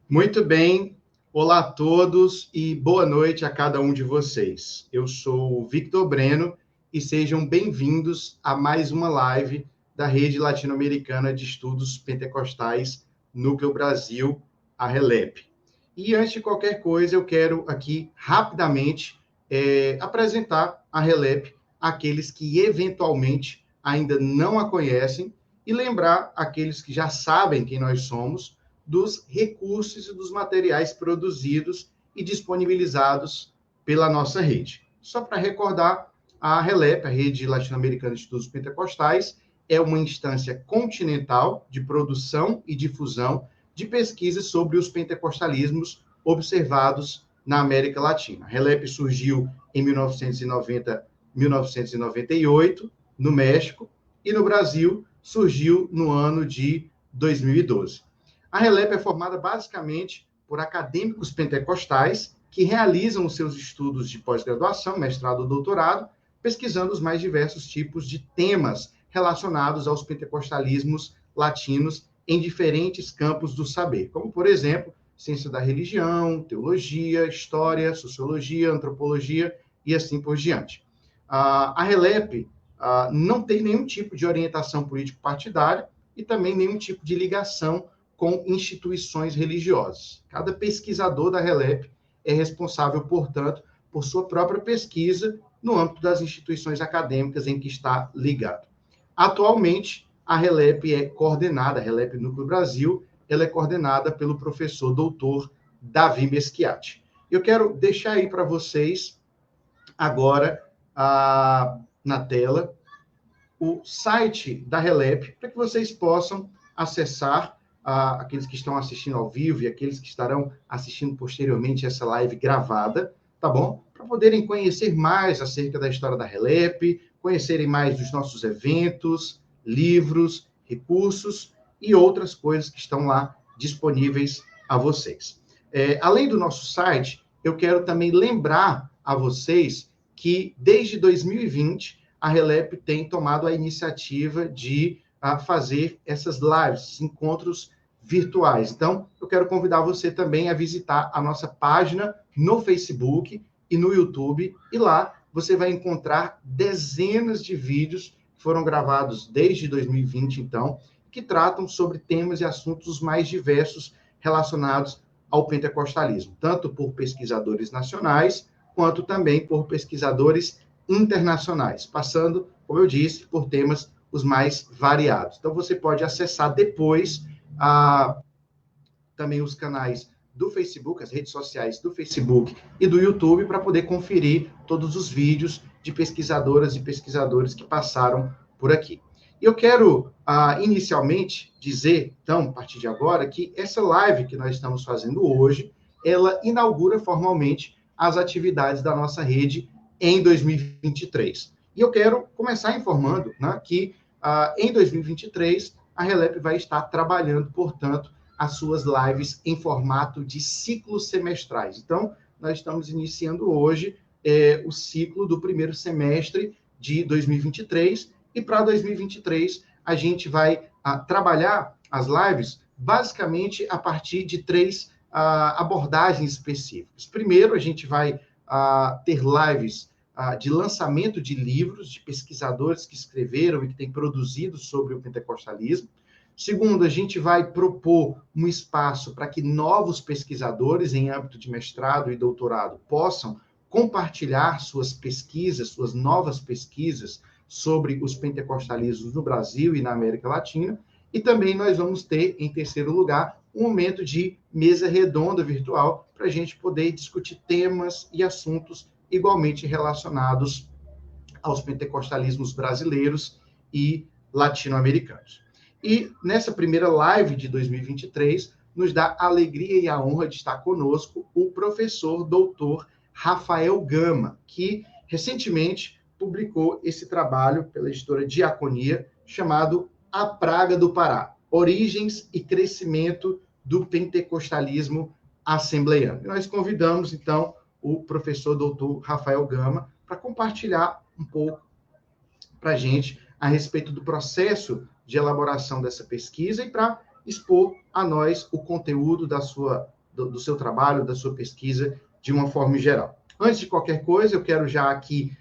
Muito bem, olá a todos e boa noite a cada um de vocês. Eu sou o Victor Breno e sejam bem-vindos a mais uma live da Rede Latino-Americana de Estudos Pentecostais Núcleo Brasil, a RELEP. E antes de qualquer coisa, eu quero aqui rapidamente apresentar a RELEP àqueles que eventualmente ainda não a conhecem e lembrar aqueles que já sabem quem nós somos dos recursos e dos materiais produzidos e disponibilizados pela nossa rede. Só para recordar, a RELEP, a Rede Latino-Americana de Estudos Pentecostais, é uma instância continental de produção e difusão de pesquisas sobre os pentecostalismos observados na América Latina. A RELEP surgiu em 1998, no México, e no Brasil surgiu no ano de 2012. A RELEP é formada basicamente por acadêmicos pentecostais que realizam os seus estudos de pós-graduação, mestrado ou doutorado, pesquisando os mais diversos tipos de temas relacionados aos pentecostalismos latinos em diferentes campos do saber, como, por exemplo, ciência da religião, teologia, história, sociologia, antropologia e assim por diante. A RELEP não tem nenhum tipo de orientação político-partidária e também nenhum tipo de ligação com instituições religiosas. Cada pesquisador da RELEP é responsável, portanto, por sua própria pesquisa no âmbito das instituições acadêmicas em que está ligado. Atualmente, a RELEP é coordenada, a RELEP Núcleo Brasil, ela é coordenada pelo professor doutor Davi Meschiati. Eu quero deixar aí para vocês, agora, na tela, o site da RELEP, para que vocês possam acessar, aqueles que estão assistindo ao vivo e aqueles que estarão assistindo posteriormente essa live gravada, tá bom? Para poderem conhecer mais acerca da história da RELEP, conhecerem mais dos nossos eventos, livros, recursos e outras coisas que estão lá disponíveis a vocês. Além do nosso site, eu quero também lembrar a vocês que, desde 2020, a RELEP tem tomado a iniciativa de fazer essas lives, encontros virtuais. Então, eu quero convidar você também a visitar a nossa página no Facebook e no YouTube, e lá você vai encontrar dezenas de vídeos que foram gravados desde 2020, então, que tratam sobre temas e assuntos mais diversos relacionados ao pentecostalismo, tanto por pesquisadores nacionais, quanto também por pesquisadores internacionais, passando, como eu disse, por temas os mais variados. Então, você pode acessar depois também os canais do Facebook, as redes sociais do Facebook e do YouTube, para poder conferir todos os vídeos de pesquisadoras e pesquisadores que passaram por aqui. E eu quero, inicialmente, dizer, então, a partir de agora, que essa live que nós estamos fazendo hoje, ela inaugura formalmente as atividades da nossa rede em 2023. E eu quero começar informando, né, que em 2023 a RELEP vai estar trabalhando, portanto, as suas lives em formato de ciclos semestrais. Então, nós estamos iniciando hoje o ciclo do primeiro semestre de 2023, e para 2023 a gente vai trabalhar as lives basicamente a partir de três abordagens específicas. Primeiro, a gente vai ter lives de lançamento de livros de pesquisadores que escreveram e que têm produzido sobre o pentecostalismo. Segundo, a gente vai propor um espaço para que novos pesquisadores em âmbito de mestrado e doutorado possam compartilhar suas pesquisas, suas novas pesquisas sobre os pentecostalismos no Brasil e na América Latina. E também nós vamos ter, em terceiro lugar, um momento de mesa redonda virtual para a gente poder discutir temas e assuntos igualmente relacionados aos pentecostalismos brasileiros e latino-americanos. E nessa primeira live de 2023, nos dá a alegria e a honra de estar conosco o professor doutor Rafael Gama, que recentemente publicou esse trabalho pela editora Diaconia, chamado A Praga do Pará, Origens e Crescimento do Pentecostalismo Assembleiano. E nós convidamos, então, o professor doutor Rafael Gama para compartilhar um pouco para a gente a respeito do processo de elaboração dessa pesquisa e para expor a nós o conteúdo da sua do seu trabalho, da sua pesquisa, de uma forma geral. Antes de qualquer coisa, eu quero já aqui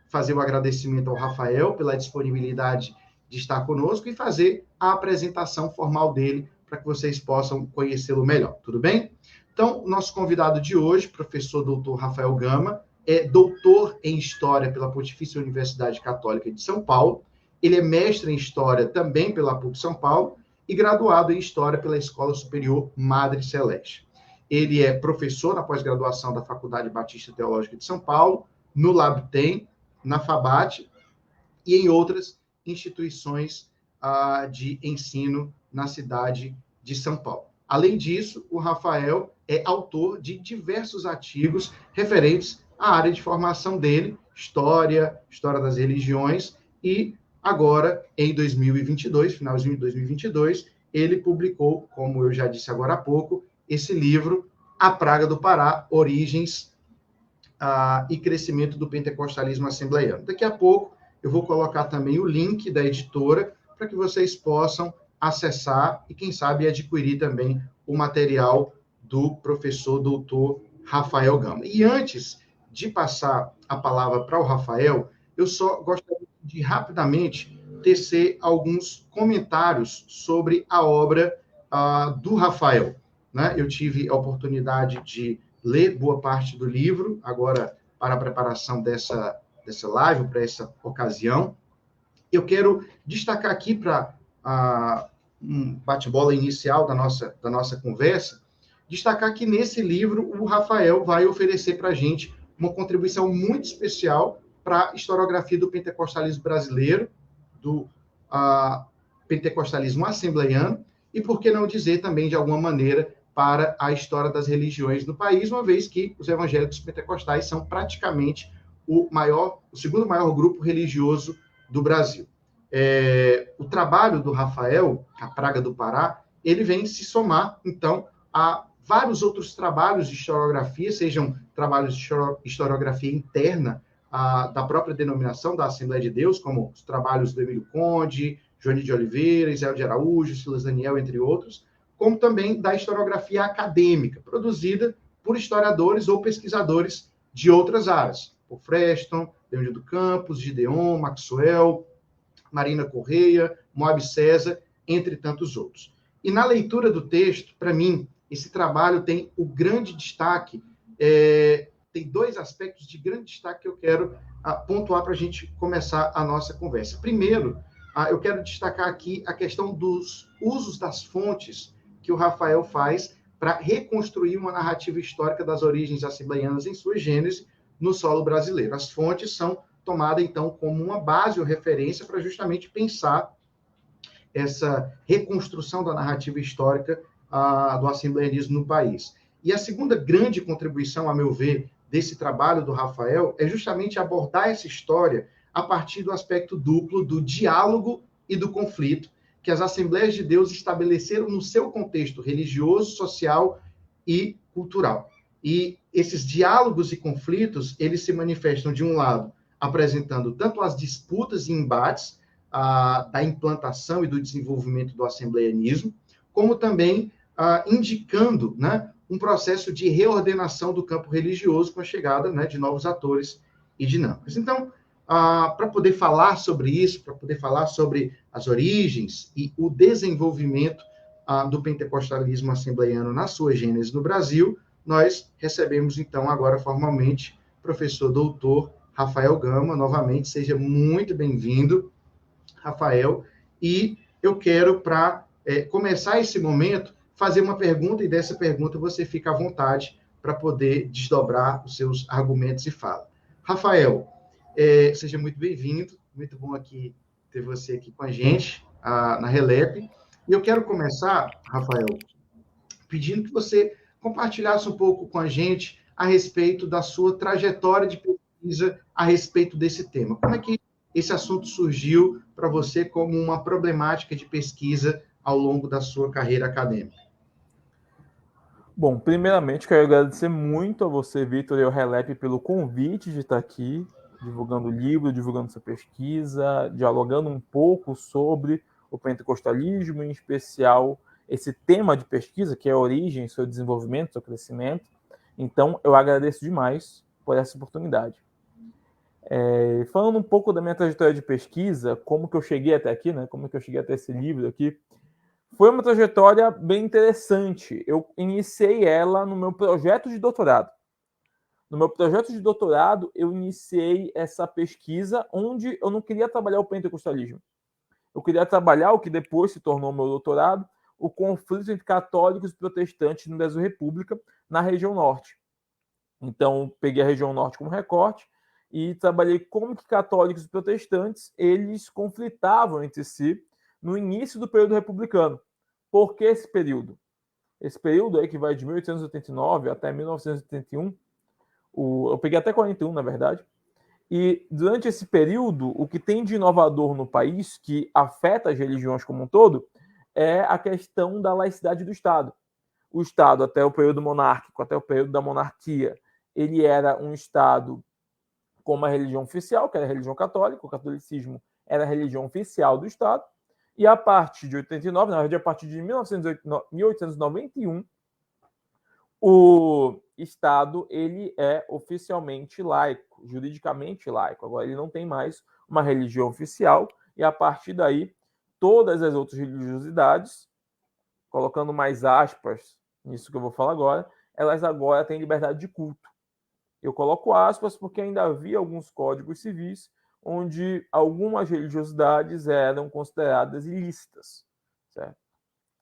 fazer o agradecimento ao Rafael pela disponibilidade de estar conosco e fazer a apresentação formal dele para que vocês possam conhecê-lo melhor. Tudo bem? Então, o nosso convidado de hoje, professor doutor Rafael Gama, é doutor em História pela Pontifícia Universidade Católica de São Paulo. Ele é mestre em História também pela PUC São Paulo e graduado em História pela Escola Superior Madre Celeste. Ele é professor na pós-graduação da Faculdade Batista Teológica de São Paulo, no LabTem, na FABAT e em outras instituições de ensino na cidade de São Paulo. Além disso, o Rafael é autor de diversos artigos referentes à área de formação dele, história das religiões, e agora, em 2022, finalzinho de 2022, ele publicou, como eu já disse agora há pouco, esse livro, A Praga do Pará, Origens e Crescimento do Pentecostalismo Assembleiano. Daqui a pouco eu vou colocar também o link da editora para que vocês possam acessar e, quem sabe, adquirir também o material do professor doutor Rafael Gama. E antes de passar a palavra para o Rafael, eu só gostaria de rapidamente tecer alguns comentários sobre a obra do Rafael. Né? Eu tive a oportunidade de ler boa parte do livro, agora para a preparação dessa live, para essa ocasião. Eu quero destacar aqui para um bate-bola inicial da nossa conversa, destacar que nesse livro o Rafael vai oferecer para a gente uma contribuição muito especial para a historiografia do pentecostalismo brasileiro, do pentecostalismo assembleiano, e por que não dizer também, de alguma maneira, para a história das religiões no país, uma vez que os evangélicos pentecostais são praticamente o segundo maior grupo religioso do Brasil. O trabalho do Rafael, A Praga do Pará, ele vem se somar, então, a vários outros trabalhos de historiografia, sejam trabalhos de historiografia interna da própria denominação da Assembleia de Deus, como os trabalhos do Emílio Conde, Joane de Oliveira, Israel de Araújo, Silas Daniel, entre outros, como também da historiografia acadêmica, produzida por historiadores ou pesquisadores de outras áreas, por Freston, Leônidas do Campos, Gideon, Maxwell, Marina Correia, Moab César, entre tantos outros. E na leitura do texto, para mim, esse trabalho tem o grande destaque, tem dois aspectos de grande destaque que eu quero pontuar para a gente começar a nossa conversa. Primeiro, eu quero destacar aqui a questão dos usos das fontes que o Rafael faz para reconstruir uma narrativa histórica das origens assembleianas em sua gênese no solo brasileiro. As fontes são tomadas, então, como uma base ou referência para justamente pensar essa reconstrução da narrativa histórica do assembleianismo no país. E a segunda grande contribuição, a meu ver, desse trabalho do Rafael é justamente abordar essa história a partir do aspecto duplo do diálogo e do conflito que as Assembleias de Deus estabeleceram no seu contexto religioso, social e cultural. E esses diálogos e conflitos, eles se manifestam, de um lado, apresentando tanto as disputas e embates da implantação e do desenvolvimento do assembleianismo, como também indicando, né, um processo de reordenação do campo religioso com a chegada, né, de novos atores e dinâmicas. Então, para poder falar sobre isso, para poder falar sobre as origens e o desenvolvimento do pentecostalismo assembleiano na sua gênese no Brasil, nós recebemos, então, agora formalmente, o professor doutor Rafael Gama. Novamente, seja muito bem-vindo, Rafael. E eu quero, para começar esse momento, fazer uma pergunta, e dessa pergunta você fica à vontade para poder desdobrar os seus argumentos e fala. Rafael, seja muito bem-vindo, muito bom ter você aqui com a gente, na Relep. E eu quero começar, Rafael, pedindo que você compartilhasse um pouco com a gente a respeito da sua trajetória de pesquisa a respeito desse tema. Como é que esse assunto surgiu para você como uma problemática de pesquisa ao longo da sua carreira acadêmica? Bom, primeiramente, quero agradecer muito a você, Vitor, e ao Relep pelo convite de estar aqui, divulgando o livro, divulgando sua pesquisa, dialogando um pouco sobre o pentecostalismo, em especial esse tema de pesquisa, que é a origem, seu desenvolvimento, seu crescimento. Então, eu agradeço demais por essa oportunidade. Falando um pouco da minha trajetória de pesquisa, como que eu cheguei até aqui, né? Como que eu cheguei até esse livro aqui, foi uma trajetória bem interessante. Eu iniciei ela no meu projeto de doutorado. No meu projeto de doutorado, eu iniciei essa pesquisa onde eu não queria trabalhar o pentecostalismo. Eu queria trabalhar o que depois se tornou meu doutorado, o conflito entre católicos e protestantes no Brasil República, na região norte. Então, peguei a região norte como recorte e trabalhei como que católicos e protestantes eles conflitavam entre si no início do período republicano. Por que esse período? Esse período aí que vai de 1889 até 1981, eu peguei até 41, na verdade, e durante esse período, o que tem de inovador no país, que afeta as religiões como um todo, é a questão da laicidade do Estado. O Estado, até o período monárquico, até o período da monarquia, ele era um Estado com uma religião oficial, que era a religião católica, o catolicismo era a religião oficial do Estado, e a partir de 89, na verdade, a partir de 1891, o Estado ele é oficialmente laico, juridicamente laico. Agora, ele não tem mais uma religião oficial, e a partir daí, todas as outras religiosidades, colocando mais aspas nisso que eu vou falar agora, elas agora têm liberdade de culto. Eu coloco aspas porque ainda havia alguns códigos civis onde algumas religiosidades eram consideradas ilícitas, certo?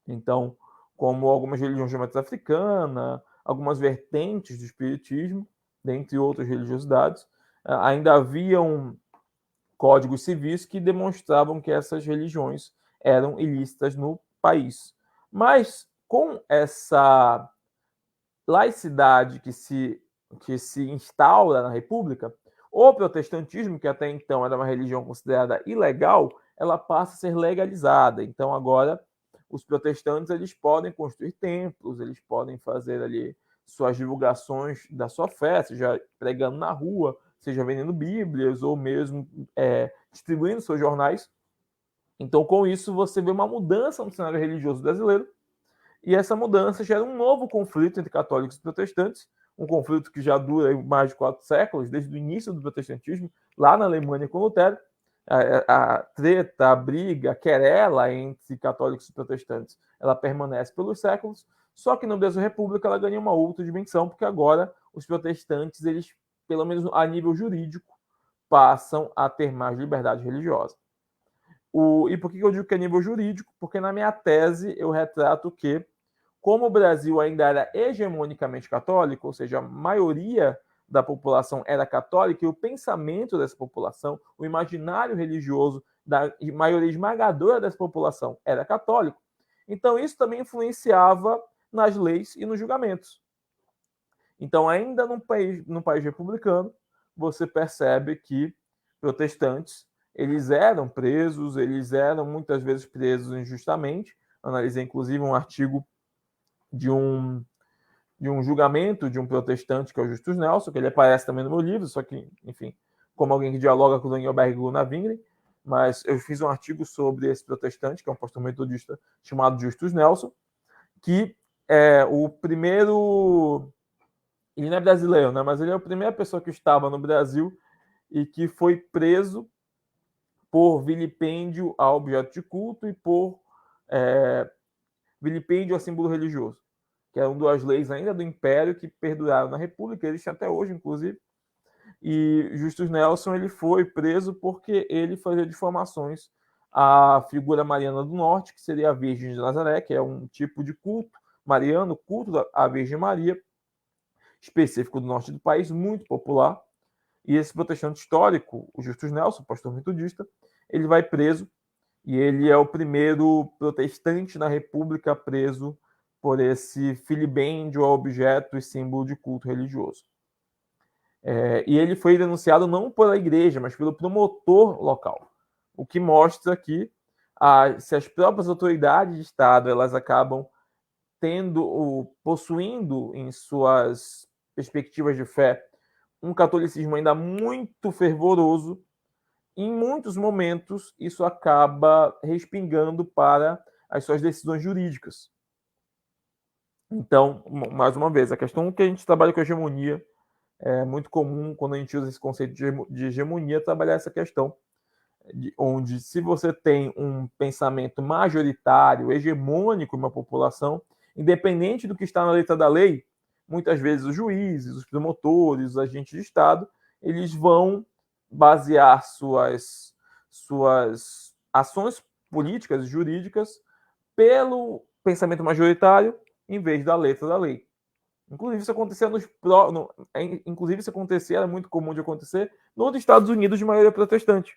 Então, como algumas religiões de matriz africana, algumas vertentes do espiritismo, dentre outras religiosidades, ainda haviam códigos civis que demonstravam que essas religiões eram ilícitas no país. Mas, com essa laicidade que se instaura na República, o protestantismo, que até então era uma religião considerada ilegal, ela passa a ser legalizada. Então, agora, os protestantes eles podem construir templos, eles podem fazer ali suas divulgações da sua fé, seja pregando na rua, seja vendendo bíblias, ou mesmo distribuindo seus jornais. Então, com isso, você vê uma mudança no cenário religioso brasileiro, e essa mudança gera um novo conflito entre católicos e protestantes, um conflito que já dura mais de 4 séculos, desde o início do protestantismo, lá na Alemanha com Lutero. A treta, a briga, a querela entre católicos e protestantes, ela permanece pelos séculos, só que no Brasil República ela ganha uma outra dimensão, porque agora os protestantes, eles, pelo menos a nível jurídico, passam a ter mais liberdade religiosa. E por que eu digo que é nível jurídico? Porque na minha tese eu retrato que, como o Brasil ainda era hegemonicamente católico, ou seja, a maioria da população era católica, e o pensamento dessa população, o imaginário religioso da maioria esmagadora dessa população era católico, então isso também influenciava nas leis e nos julgamentos. Então, ainda num país republicano, você percebe que protestantes eles eram presos, eles eram muitas vezes presos injustamente. Analisei, inclusive, um artigo de um julgamento de um protestante, que é o Justus Nelson, que ele aparece também no meu livro, só que, enfim, como alguém que dialoga com o Daniel Berg e Luna Wingren, mas eu fiz um artigo sobre esse protestante, que é um pastor metodista chamado Justus Nelson, que é o primeiro... Ele não é brasileiro, né? Mas ele é a primeira pessoa que estava no Brasil e que foi preso por vilipêndio a objeto de culto e por vilipêndio a símbolo religioso, que é uma das leis ainda do Império que perduraram na República, existe até hoje, inclusive. E Justus Nelson ele foi preso porque ele fazia difamações à figura mariana do Norte, que seria a Virgem de Nazaré, que é um tipo de culto mariano, culto à Virgem Maria, específico do norte do país, muito popular. E esse protestante histórico, o Justus Nelson, pastor metodista, ele vai preso, e ele é o primeiro protestante na República preso por esse filibêndio a objeto e símbolo de culto religioso. E ele foi denunciado não pela igreja, mas pelo promotor local, o que mostra que se as próprias autoridades de Estado elas acabam possuindo em suas perspectivas de fé um catolicismo ainda muito fervoroso, em muitos momentos isso acaba respingando para as suas decisões jurídicas. Então, mais uma vez, a questão que a gente trabalha com hegemonia é muito comum quando a gente usa esse conceito de hegemonia, trabalhar essa questão, onde se você tem um pensamento majoritário, hegemônico em uma população, independente do que está na letra da lei, muitas vezes os juízes, os promotores, os agentes de Estado, eles vão basear suas ações políticas e jurídicas pelo pensamento majoritário em vez da letra da lei. Inclusive, isso acontecia inclusive, isso acontecia, era muito comum de acontecer nos Estados Unidos de maioria protestante.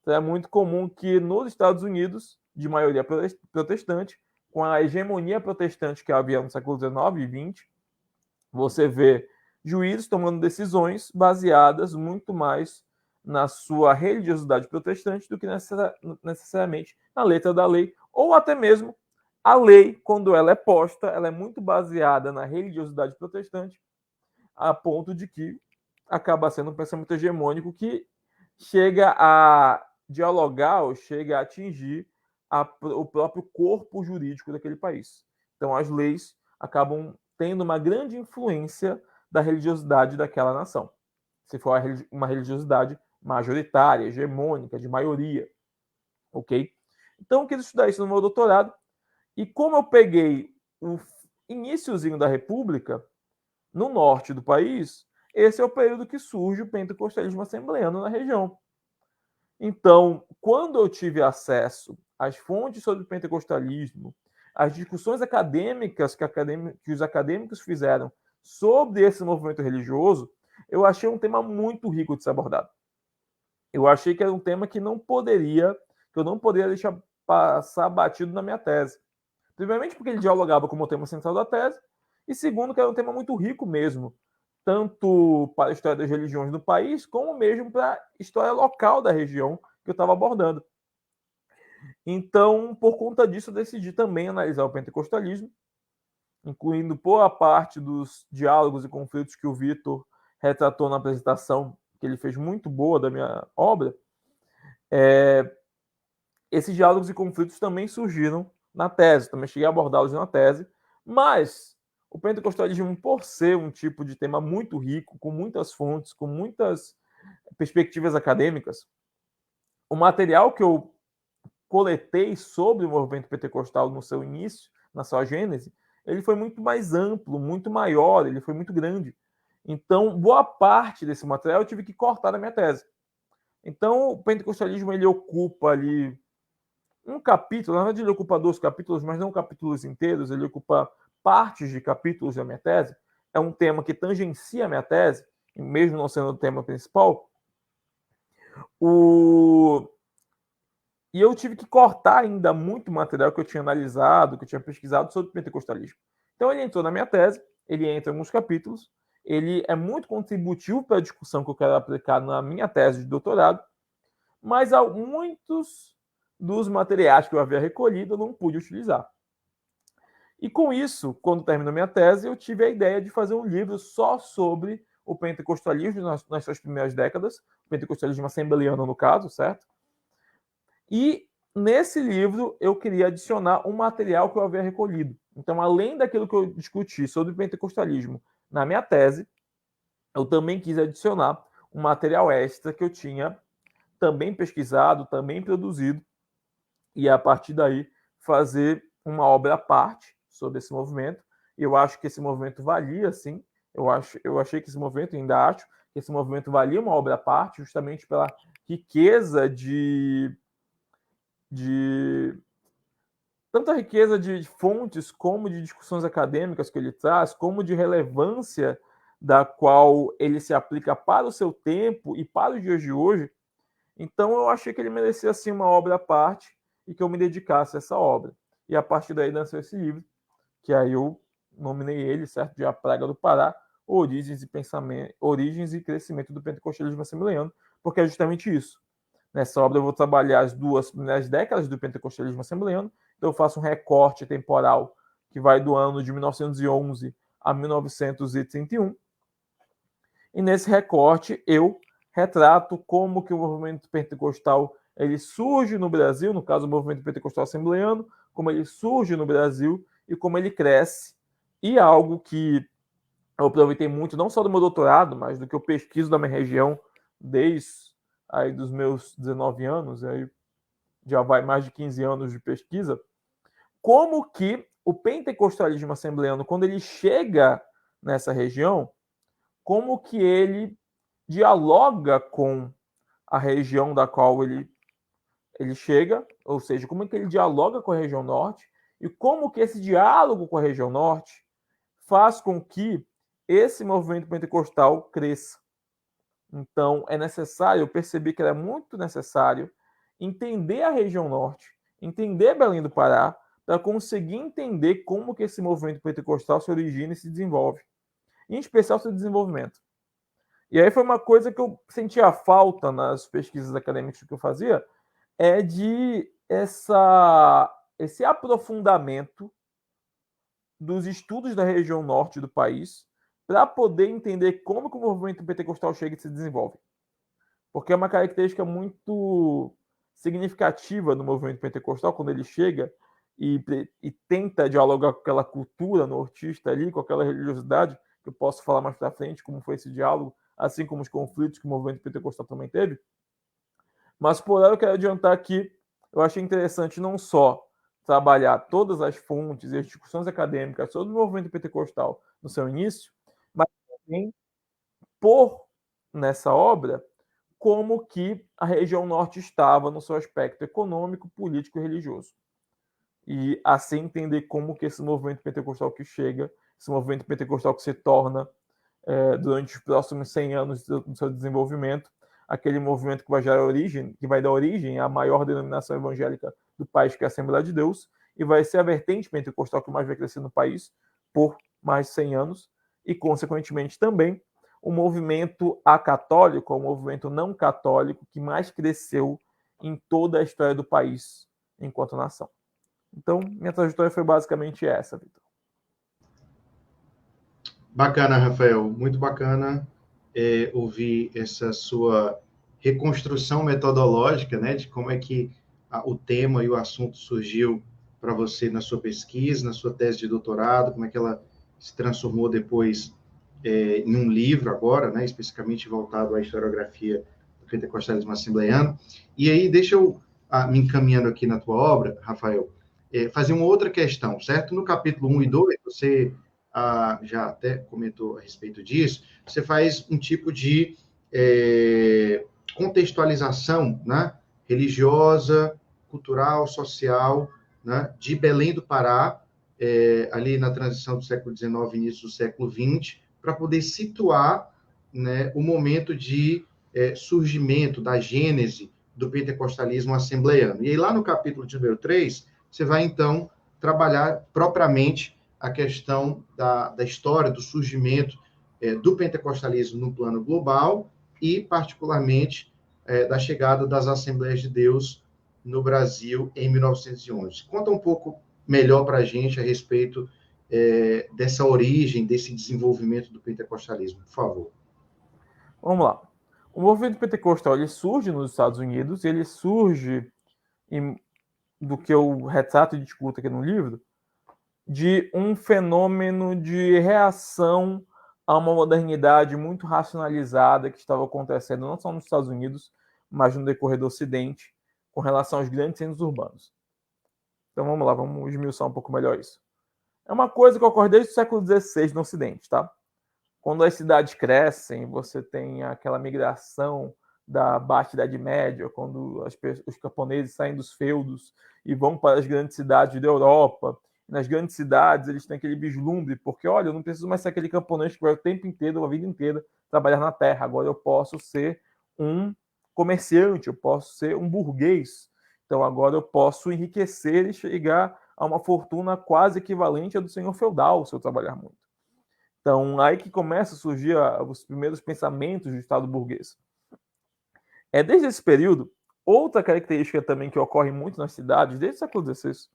Então, é muito comum que nos Estados Unidos, de maioria protestante, com a hegemonia protestante que havia no século XIX e XX, você vê juízes tomando decisões baseadas muito mais na sua religiosidade protestante do que necessariamente na letra da lei, ou até mesmo a lei, quando ela é posta, ela é muito baseada na religiosidade protestante, a ponto de que acaba sendo um pensamento hegemônico que chega a dialogar ou chega a atingir o próprio corpo jurídico daquele país. Então, as leis acabam tendo uma grande influência da religiosidade daquela nação, se for uma religiosidade majoritária, hegemônica, de maioria, ok? Então, eu quis estudar isso no meu doutorado, e como eu peguei o iniciozinho da República, no norte do país, esse é o período que surge o pentecostalismo assembleano na região. Então, quando eu tive acesso às fontes sobre o pentecostalismo, às discussões acadêmicas que os acadêmicos fizeram sobre esse movimento religioso, eu achei um tema muito rico de ser abordado. Eu achei que era um tema que eu não poderia deixar passar batido na minha tese. Primeiramente porque ele dialogava com o tema central da tese, e segundo que era um tema muito rico mesmo, tanto para a história das religiões do país, como mesmo para a história local da região que eu estava abordando. Então, por conta disso, eu decidi também analisar o pentecostalismo, incluindo boa parte dos diálogos e conflitos que o Vitor retratou na apresentação, que ele fez muito boa da minha obra. Esses diálogos e conflitos também surgiram na tese, também cheguei a abordá-los na tese, mas o pentecostalismo, por ser um tipo de tema muito rico, com muitas fontes, com muitas perspectivas acadêmicas, o material que eu coletei sobre o movimento pentecostal no seu início, na sua gênese, ele foi muito mais amplo, muito maior, ele foi muito grande. Então, boa parte desse material eu tive que cortar da minha tese. Então, o pentecostalismo ele ocupa ali um capítulo, na verdade ele ocupa 2 capítulos, mas não capítulos inteiros, ele ocupa partes de capítulos da minha tese. É um tema que tangencia a minha tese, mesmo não sendo o tema principal. E eu tive que cortar ainda muito material que eu tinha analisado, que eu tinha pesquisado sobre o pentecostalismo. Então ele entrou na minha tese, ele entra em alguns capítulos, ele é muito contributivo para a discussão que eu quero aplicar na minha tese de doutorado, mas há muitos dos materiais que eu havia recolhido eu não pude utilizar. E com isso, quando terminou minha tese, eu tive a ideia de fazer um livro só sobre o pentecostalismo nas suas primeiras décadas, o pentecostalismo assembleano no caso, certo? E nesse livro eu queria adicionar um material que eu havia recolhido. Então, além daquilo que eu discuti sobre o pentecostalismo na minha tese, eu também quis adicionar um material extra que eu tinha também pesquisado, também produzido, e a partir daí fazer uma obra à parte sobre esse movimento. Eu acho que esse movimento valia, sim. Eu achei que esse movimento, ainda acho, que esse movimento valia uma obra à parte, justamente pela riqueza tanta riqueza de fontes, como de discussões acadêmicas que ele traz, como de relevância da qual ele se aplica para o seu tempo e para os dias de hoje. Então eu achei que ele merecia assim uma obra à parte e que eu me dedicasse a essa obra. E a partir daí nasceu esse livro, que aí eu nominei ele, certo, de A Praga do Pará, Origens e Crescimento do Pentecostalismo Assembleano, porque é justamente isso. Nessa obra eu vou trabalhar as 2 primeiras décadas do pentecostalismo assembleano, então eu faço um recorte temporal que vai do ano de 1911 a 1931, e nesse recorte eu retrato como que o movimento pentecostal ele surge no Brasil, no caso o movimento pentecostal assembleano, como ele surge no Brasil e como ele cresce E algo que eu aproveitei muito, não só do meu doutorado, mas do que eu pesquiso da minha região desde aí dos meus 19 anos, aí já vai mais de 15 anos de pesquisa, como que o pentecostalismo assembleano, quando ele chega nessa região, como que ele dialoga com a região da qual ele chega, ou seja, como é que ele dialoga com a região norte e como que esse diálogo com a região norte faz com que esse movimento pentecostal cresça. Então, é necessário, eu percebi que era muito necessário entender a região norte, entender Belém do Pará, para conseguir entender como que esse movimento pentecostal se origina e se desenvolve. Em especial, seu desenvolvimento. E aí foi uma coisa que eu sentia falta nas pesquisas acadêmicas que eu fazia, é de esse aprofundamento dos estudos da região norte do país para poder entender como que o movimento pentecostal chega e se desenvolve. Porque é uma característica muito significativa do movimento pentecostal, quando ele chega e tenta dialogar com aquela cultura nortista ali, com aquela religiosidade, que eu posso falar mais para frente, como foi esse diálogo, assim como os conflitos que o movimento pentecostal também teve. Mas por aí eu quero adiantar que eu achei interessante não só trabalhar todas as fontes e as discussões acadêmicas sobre o movimento pentecostal no seu início, mas também pôr nessa obra como que a região norte estava no seu aspecto econômico, político e religioso. E assim entender como que esse movimento pentecostal que chega, esse movimento pentecostal que se torna, durante os próximos 100 anos do seu desenvolvimento, aquele movimento que vai dar origem à maior denominação evangélica do país, que é a Assembleia de Deus, e vai ser a vertente pentecostal que mais vai crescer no país por mais de 100 anos, e, consequentemente, também o movimento acatólico, o movimento não católico, que mais cresceu em toda a história do país enquanto nação. Então, minha trajetória foi basicamente essa, Vitor. Bacana, Rafael. Muito bacana ouvir essa sua reconstrução metodológica, né, de como é que o tema e o assunto surgiu para você na sua pesquisa, na sua tese de doutorado, como é que ela se transformou depois em um livro agora, né, especificamente voltado à historiografia do pentecostalismo assembleiano. E aí, deixa eu, me encaminhando aqui na tua obra, Rafael, fazer uma outra questão, certo? No capítulo 1 e 2, você já até comentou a respeito disso, você faz um tipo de contextualização, né, religiosa, cultural, social, né, de Belém do Pará, ali na transição do século XIX e início do século XX, para poder situar, né, o momento de surgimento, da gênese do pentecostalismo assembleiano. E aí, lá no capítulo de número 3, você vai, então, trabalhar propriamente a questão da história, do surgimento do pentecostalismo no plano global e, particularmente, da chegada das Assembleias de Deus no Brasil em 1911. Conta um pouco melhor para a gente a respeito dessa origem, desse desenvolvimento do pentecostalismo, por favor. Vamos lá. O movimento pentecostal ele surge nos Estados Unidos, ele surge do que eu retrato e discuto aqui no livro, de um fenômeno de reação a uma modernidade muito racionalizada que estava acontecendo não só nos Estados Unidos, mas no decorrer do Ocidente, com relação aos grandes centros urbanos. Então vamos lá, vamos esmiuçar um pouco melhor isso. É uma coisa que ocorre desde o século XVI no Ocidente, tá? Quando as cidades crescem, você tem aquela migração da Baixa Idade Média, quando os camponeses saem dos feudos e vão para as grandes cidades da Europa. Nas grandes cidades, eles têm aquele vislumbre, porque, olha, eu não preciso mais ser aquele camponês que vai o tempo inteiro, a vida inteira, trabalhar na terra. Agora eu posso ser um comerciante, eu posso ser um burguês. Então agora eu posso enriquecer e chegar a uma fortuna quase equivalente à do senhor feudal, se eu trabalhar muito. Então, aí que começa a surgir os primeiros pensamentos do Estado burguês. Desde esse período, outra característica também que ocorre muito nas cidades, desde o século XVI,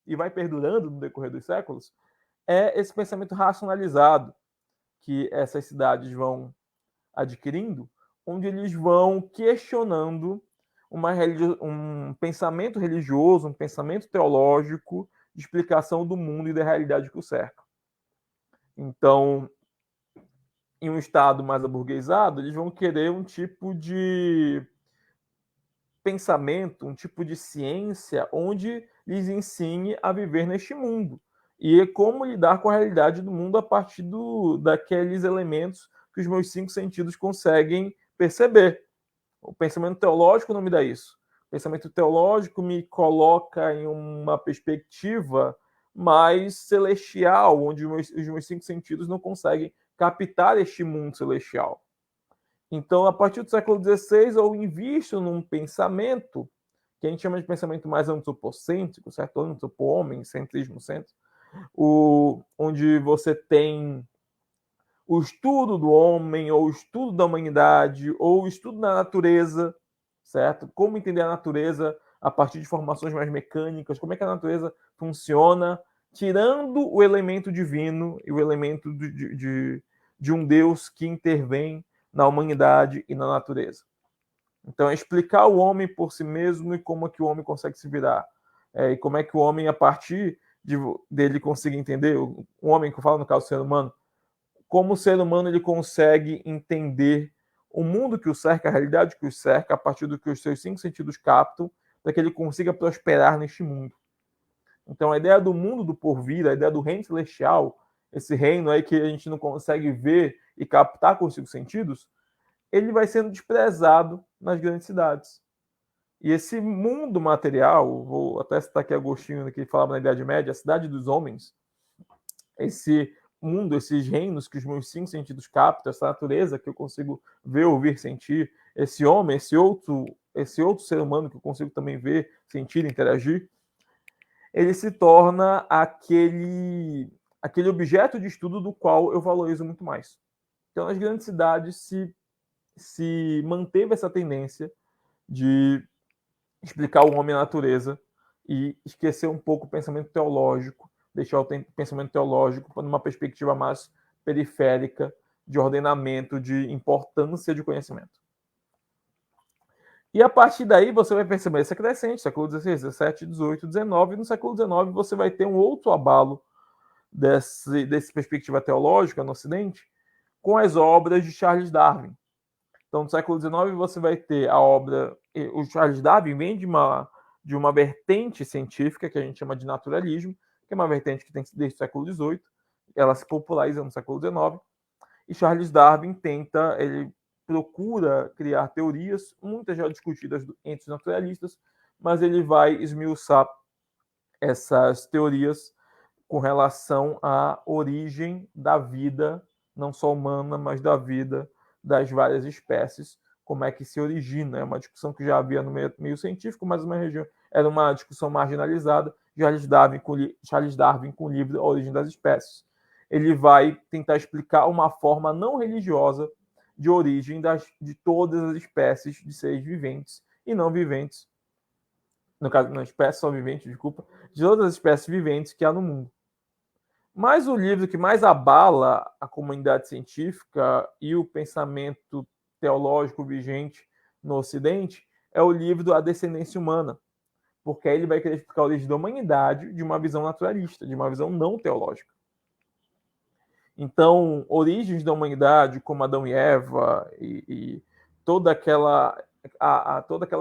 e vai perdurando no decorrer dos séculos, é esse pensamento racionalizado que essas cidades vão adquirindo, onde eles vão questionando um pensamento religioso, um pensamento teológico de explicação do mundo e da realidade que o cerca. Então, em um estado mais aburguesado, eles vão querer um tipo de pensamento, um tipo de ciência onde lhes ensine a viver neste mundo e como lidar com a realidade do mundo a partir daqueles elementos que os meus 5 sentidos conseguem perceber. O pensamento teológico não me dá isso. O pensamento teológico me coloca em uma perspectiva mais celestial, onde os meus 5 sentidos não conseguem captar este mundo celestial. Então, a partir do século XVI, eu invisto num pensamento que a gente chama de pensamento mais antropocêntrico, certo? Antropo-homem, centrismo, centro, onde você tem o estudo do homem, ou o estudo da humanidade, ou o estudo da natureza, certo? Como entender a natureza a partir de informações mais mecânicas, como é que a natureza funciona, tirando o elemento divino e o elemento de um Deus que intervém na humanidade e na natureza. Então, é explicar o homem por si mesmo e como é que o homem consegue se virar. E como é que o homem, a partir dele, consegue entender, o homem que eu falo no caso do ser humano, como o ser humano ele consegue entender o mundo que o cerca, a realidade que o cerca, a partir do que os seus 5 sentidos captam, para que ele consiga prosperar neste mundo. Então, a ideia do mundo do porvir, a ideia do reino celestial, esse reino aí que a gente não consegue ver e captar com os 5 sentidos, ele vai sendo desprezado nas grandes cidades. E esse mundo material, vou até citar aqui Agostinho, que falava na Idade Média, a cidade dos homens, esse mundo, esses reinos que os meus 5 sentidos captam, essa natureza que eu consigo ver, ouvir, sentir, esse homem, esse outro ser humano que eu consigo também ver, sentir, interagir, ele se torna aquele objeto de estudo do qual eu valorizo muito mais. Então, nas grandes cidades se manteve essa tendência de explicar o homem e a natureza e esquecer um pouco o pensamento teológico, deixar o pensamento teológico numa perspectiva mais periférica de ordenamento, de importância de conhecimento. E a partir daí você vai perceber essa crescente, século XVI, XVII, XVIII, XIX, e no século XIX você vai ter um outro abalo dessa perspectiva teológica no Ocidente com as obras de Charles Darwin. Então, no século XIX, você vai ter a obra... O Charles Darwin vem de uma vertente científica que a gente chama de naturalismo, que é uma vertente que tem desde o século XVIII, ela se populariza no século XIX, e Charles Darwin ele procura criar teorias, muitas já discutidas entre os naturalistas, mas ele vai esmiuçar essas teorias com relação à origem da vida, não só humana, mas da vida das várias espécies, como é que se origina. É uma discussão que já havia no meio científico, mas era uma discussão marginalizada. Charles Darwin, com o livro A Origem das Espécies, ele vai tentar explicar uma forma não religiosa de origem de todas as espécies de seres viventes e não viventes, no caso, não, espécies só viventes, desculpa, de todas as espécies viventes que há no mundo. Mas o livro que mais abala a comunidade científica e o pensamento teológico vigente no Ocidente é o livro A Descendência Humana, porque aí ele vai querer explicar a origem da humanidade de uma visão naturalista, de uma visão não teológica. Então, origens da humanidade, como Adão e Eva, e toda aquela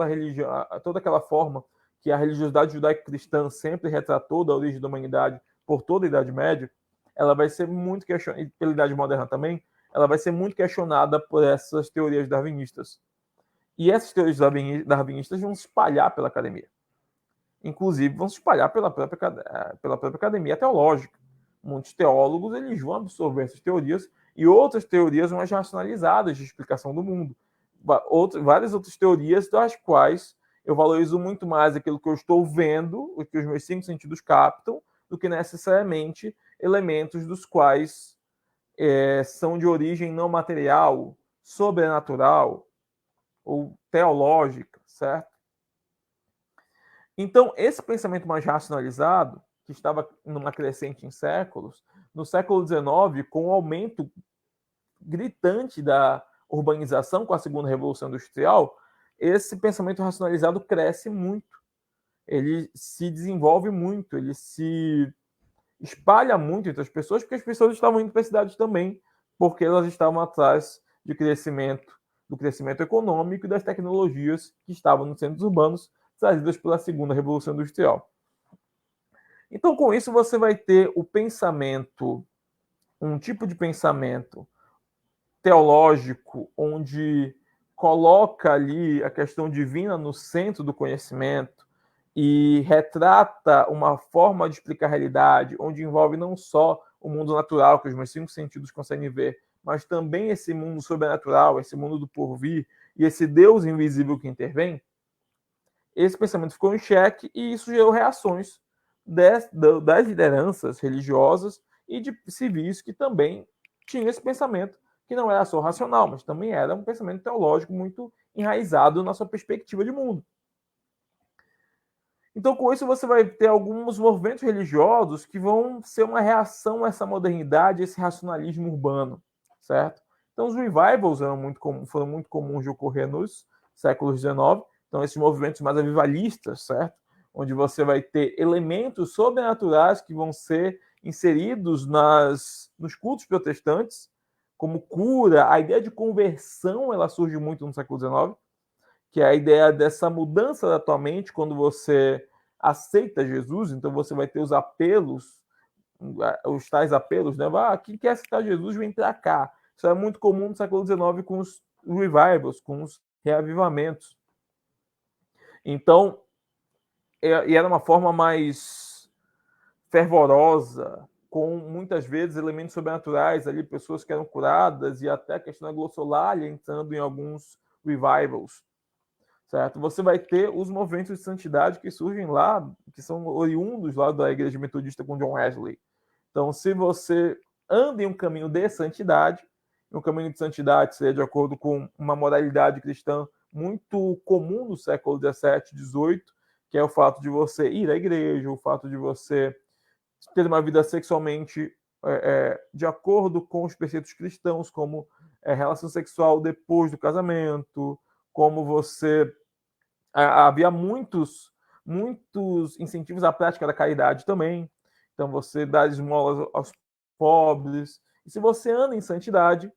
religião, toda aquela forma que a religiosidade judaico-cristã sempre retratou da origem da humanidade por toda a Idade Média, ela vai ser muito questionada, e pela Idade Moderna também, ela vai ser muito questionada por essas teorias darwinistas. E essas teorias darwinistas vão se espalhar pela academia. Inclusive, vão se espalhar pela própria academia teológica. Muitos teólogos eles vão absorver essas teorias e outras teorias mais racionalizadas de explicação do mundo. Várias outras teorias das quais eu valorizo muito mais aquilo que eu estou vendo, o que os meus 5 sentidos captam, do que necessariamente elementos dos quais são de origem não material, sobrenatural ou teológica, certo? Então, esse pensamento mais racionalizado, que estava numa crescente em séculos, no século XIX, com o aumento gritante da urbanização com a segunda revolução industrial, esse pensamento racionalizado cresce muito. ele se desenvolve muito, ele se espalha muito entre as pessoas, porque as pessoas estavam indo para as cidades também, porque elas estavam atrás do crescimento econômico e das tecnologias que estavam nos centros urbanos, trazidas pela segunda Revolução Industrial. Então, com isso, você vai ter o pensamento, um tipo de pensamento teológico, onde coloca ali a questão divina no centro do conhecimento e retrata uma forma de explicar a realidade, onde envolve não só o mundo natural, que os meus 5 sentidos conseguem ver, mas também esse mundo sobrenatural, esse mundo do porvir, e esse Deus invisível que intervém. Esse pensamento ficou em xeque e isso gerou reações das lideranças religiosas e de civis que também tinham esse pensamento, que não era só racional, mas também era um pensamento teológico muito enraizado na sua perspectiva de mundo. Então, com isso, você vai ter alguns movimentos religiosos que vão ser uma reação a essa modernidade, a esse racionalismo urbano, certo? Então, os revivals foram muito comuns de ocorrer nos séculos XIX. Então, esses movimentos mais avivalistas, certo? Onde você vai ter elementos sobrenaturais que vão ser inseridos nos cultos protestantes, como cura. A ideia de conversão, ela surge muito no século XIX, que é a ideia dessa mudança da tua mente quando você aceita Jesus. Então você vai ter os apelos, os tais apelos, né? Quem quer aceitar Jesus, vem para cá. Isso é muito comum no século XIX com os revivals, com os reavivamentos. Então, e era uma forma mais fervorosa, com muitas vezes elementos sobrenaturais ali, pessoas que eram curadas, e até a questão da glossolalia entrando em alguns revivals. Certo? Você vai ter os movimentos de santidade que surgem lá, que são oriundos lá da Igreja Metodista com John Wesley. Então, se você anda em um caminho de santidade, um caminho de santidade seria de acordo com uma moralidade cristã muito comum no século XVII, XVIII, que é o fato de você ir à igreja, o fato de você ter uma vida sexualmente de acordo com os preceitos cristãos, como relação sexual depois do casamento, como você... Havia muitos incentivos à prática da caridade também. Então, você dá esmolas aos pobres. E se você anda em santidade,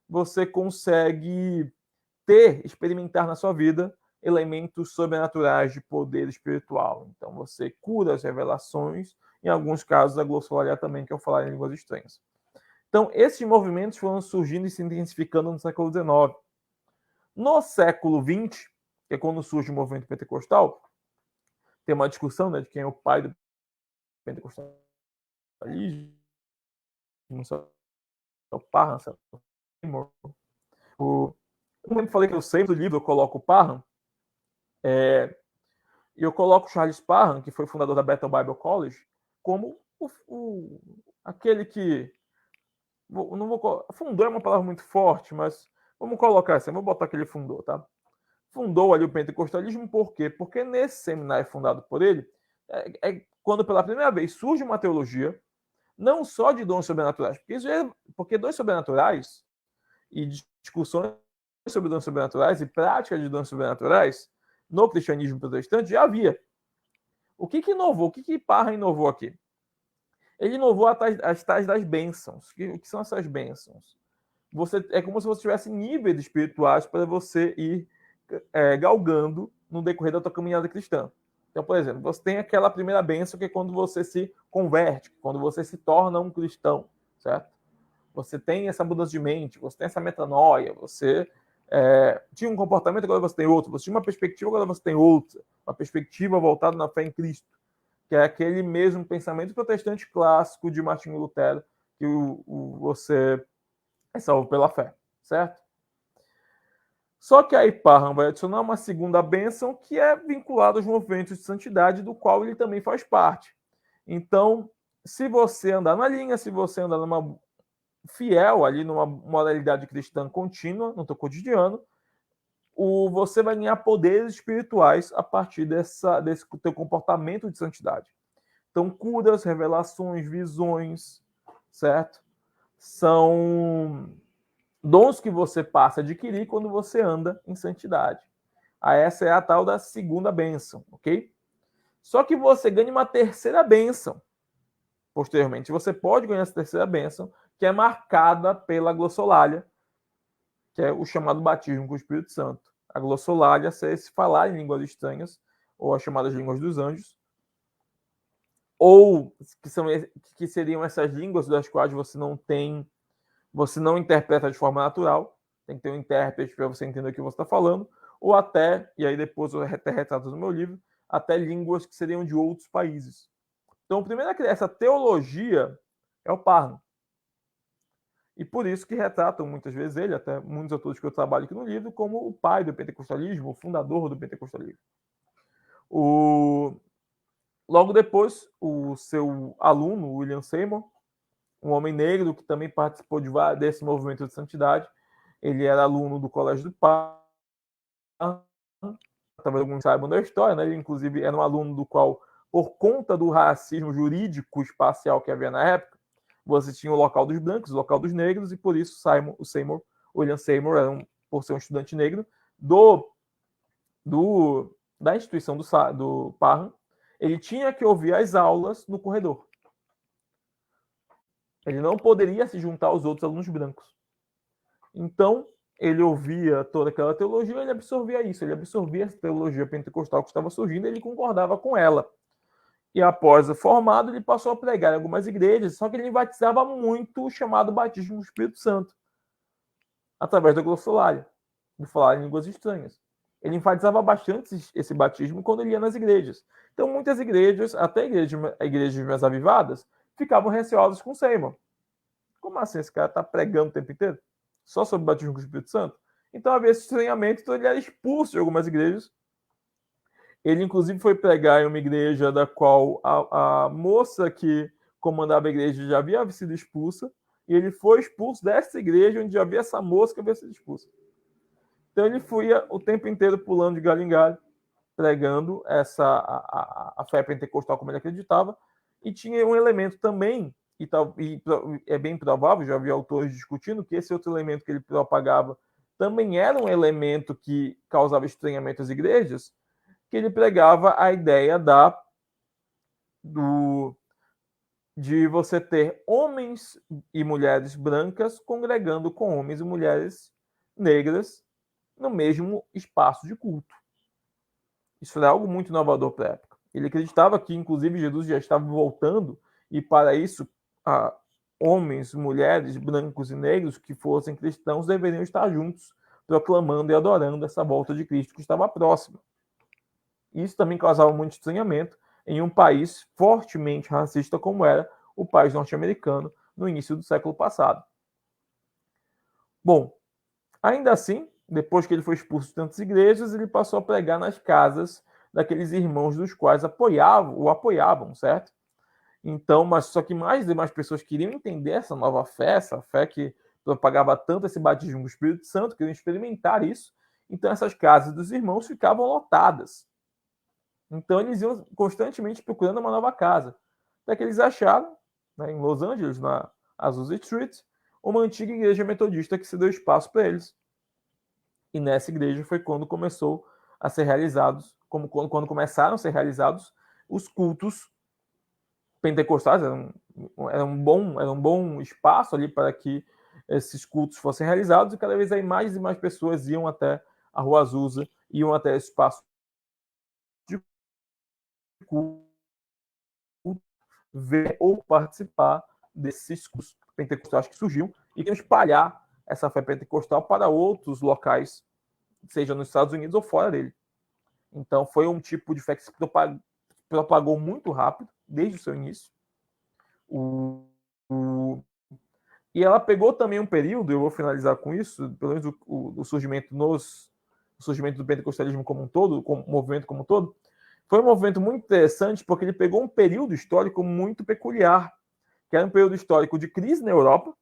você consegue experimentar na sua vida elementos sobrenaturais de poder espiritual. Então, você cura as revelações, em alguns casos, a glossolalia também, que eu falar em línguas estranhas. Então, esses movimentos foram surgindo e se intensificando no século XIX. No século XX, que é quando surge o movimento pentecostal, tem uma discussão, né, de quem é o pai do pentecostalismo, o Parham, como eu falei que eu sei do livro, eu coloco o Parham, e eu coloco Charles Parham, que foi fundador da Bethel Bible College, como aquele que... fundou é uma palavra muito forte, mas vamos colocar assim, vou botar que ele fundou, tá? Fundou ali o pentecostalismo, por quê? Porque nesse seminário fundado por ele, quando pela primeira vez surge uma teologia, não só de dons sobrenaturais, porque dons sobrenaturais e discussões sobre dons sobrenaturais e práticas de dons sobrenaturais no cristianismo protestante já havia. O que inovou? O que Parham inovou aqui? Ele inovou as tais das bênçãos. O que são essas bênçãos? É como se você tivesse níveis espirituais para você ir galgando no decorrer da tua caminhada cristã. Então, por exemplo, você tem aquela primeira bênção que é quando você se converte, quando você se torna um cristão, certo? Você tem essa mudança de mente, você tem essa metanoia, você tinha um comportamento, agora você tem outro, você tinha uma perspectiva, agora você tem outra, uma perspectiva voltada na fé em Cristo, que é aquele mesmo pensamento protestante clássico de Martinho Lutero, que você é salvo pela fé, certo? Só que aí Parham vai adicionar uma segunda bênção que é vinculada aos movimentos de santidade, do qual ele também faz parte. Então, se você andar na linha, se você andar numa fiel ali, numa moralidade cristã contínua, no teu cotidiano, você vai ganhar poderes espirituais a partir desse teu comportamento de santidade. Então, curas, revelações, visões, certo? São dons que você passa a adquirir quando você anda em santidade. Essa é a tal da segunda bênção, ok? Só que você ganha uma terceira bênção. Posteriormente, você pode ganhar essa terceira bênção, que é marcada pela glossolalia, que é o chamado batismo com o Espírito Santo. A glossolalia é se falar em línguas estranhas, ou as chamadas línguas dos anjos, ou que seriam essas línguas das quais você não interpreta de forma natural, tem que ter um intérprete para você entender o que você está falando, ou até, e aí depois eu até retrato no meu livro, até línguas que seriam de outros países. Então, primeiro, essa teologia é o Parham. E por isso que retratam muitas vezes ele, até muitos autores que eu trabalho aqui no livro, como o pai do pentecostalismo, o fundador do pentecostalismo. Logo depois, o seu aluno, William Seymour, um homem negro que também participou desse movimento de santidade, ele era aluno do Colégio do Parham, talvez alguns saibam da história, né? Ele inclusive era um aluno do qual, por conta do racismo jurídico espacial que havia na época, você tinha o local dos brancos, o local dos negros, e por isso William Seymour, por ser um estudante negro da instituição do Parham, ele tinha que ouvir as aulas no corredor. Ele não poderia se juntar aos outros alunos brancos. Então, ele ouvia toda aquela teologia, ele absorvia isso, ele absorvia essa teologia pentecostal que estava surgindo, e ele concordava com ela. E após formado, ele passou a pregar em algumas igrejas, só que ele enfatizava muito o chamado batismo do Espírito Santo, através da glossolalia, de falar em línguas estranhas. Ele enfatizava bastante esse batismo quando ele ia nas igrejas. Então, muitas igrejas, até igrejas mais avivadas, ficavam receosas com Seymour. Como assim? Esse cara está pregando o tempo inteiro? Só sobre o batismo com o Espírito Santo? Então havia esse estranhamento, então ele era expulso de algumas igrejas. Ele, inclusive, foi pregar em uma igreja da qual a moça que comandava a igreja já havia sido expulsa, e ele foi expulso dessa igreja onde já havia essa moça que havia sido expulsa. Então ele ia o tempo inteiro pulando de galho em galho, pregando a fé pentecostal como ele acreditava, e tinha um elemento também, e é bem provável, já vi autores discutindo, que esse outro elemento que ele propagava também era um elemento que causava estranhamento às igrejas, que ele pregava a ideia de você ter homens e mulheres brancas congregando com homens e mulheres negras no mesmo espaço de culto. Isso era algo muito inovador para a época. Ele acreditava que, inclusive, Jesus já estava voltando, e para isso, homens, mulheres, brancos e negros que fossem cristãos deveriam estar juntos, proclamando e adorando essa volta de Cristo que estava próxima. Isso também causava muito estranhamento em um país fortemente racista como era o país norte-americano no início do século passado. Bom, ainda assim, depois que ele foi expulso de tantas igrejas, ele passou a pregar nas casas daqueles irmãos dos quais o apoiavam, certo? Então, mas só que mais e mais pessoas queriam entender essa nova fé, essa fé que propagava tanto esse batismo do Espírito Santo, queriam experimentar isso. Então, essas casas dos irmãos ficavam lotadas. Então, eles iam constantemente procurando uma nova casa. Até que eles acharam, né, em Los Angeles, na Azusa Street, uma antiga igreja metodista que se deu espaço para eles. E nessa igreja foi quando começou a ser realizados, quando começaram a ser realizados os cultos pentecostais. Era um bom espaço ali para que esses cultos fossem realizados, e cada vez aí mais e mais pessoas iam até a Rua Azusa, iam até esse espaço de culto, ver ou participar desses cultos pentecostais que surgiam e iam espalhar essa fé pentecostal para outros locais, seja nos Estados Unidos ou fora dele. Então, foi um tipo de fé que se propagou muito rápido, desde o seu início. E ela pegou também um período, eu vou finalizar com isso, pelo menos o surgimento do pentecostalismo como um todo, o movimento como um todo, foi um movimento muito interessante, porque ele pegou um período histórico muito peculiar, que era um período histórico de crise na Europa,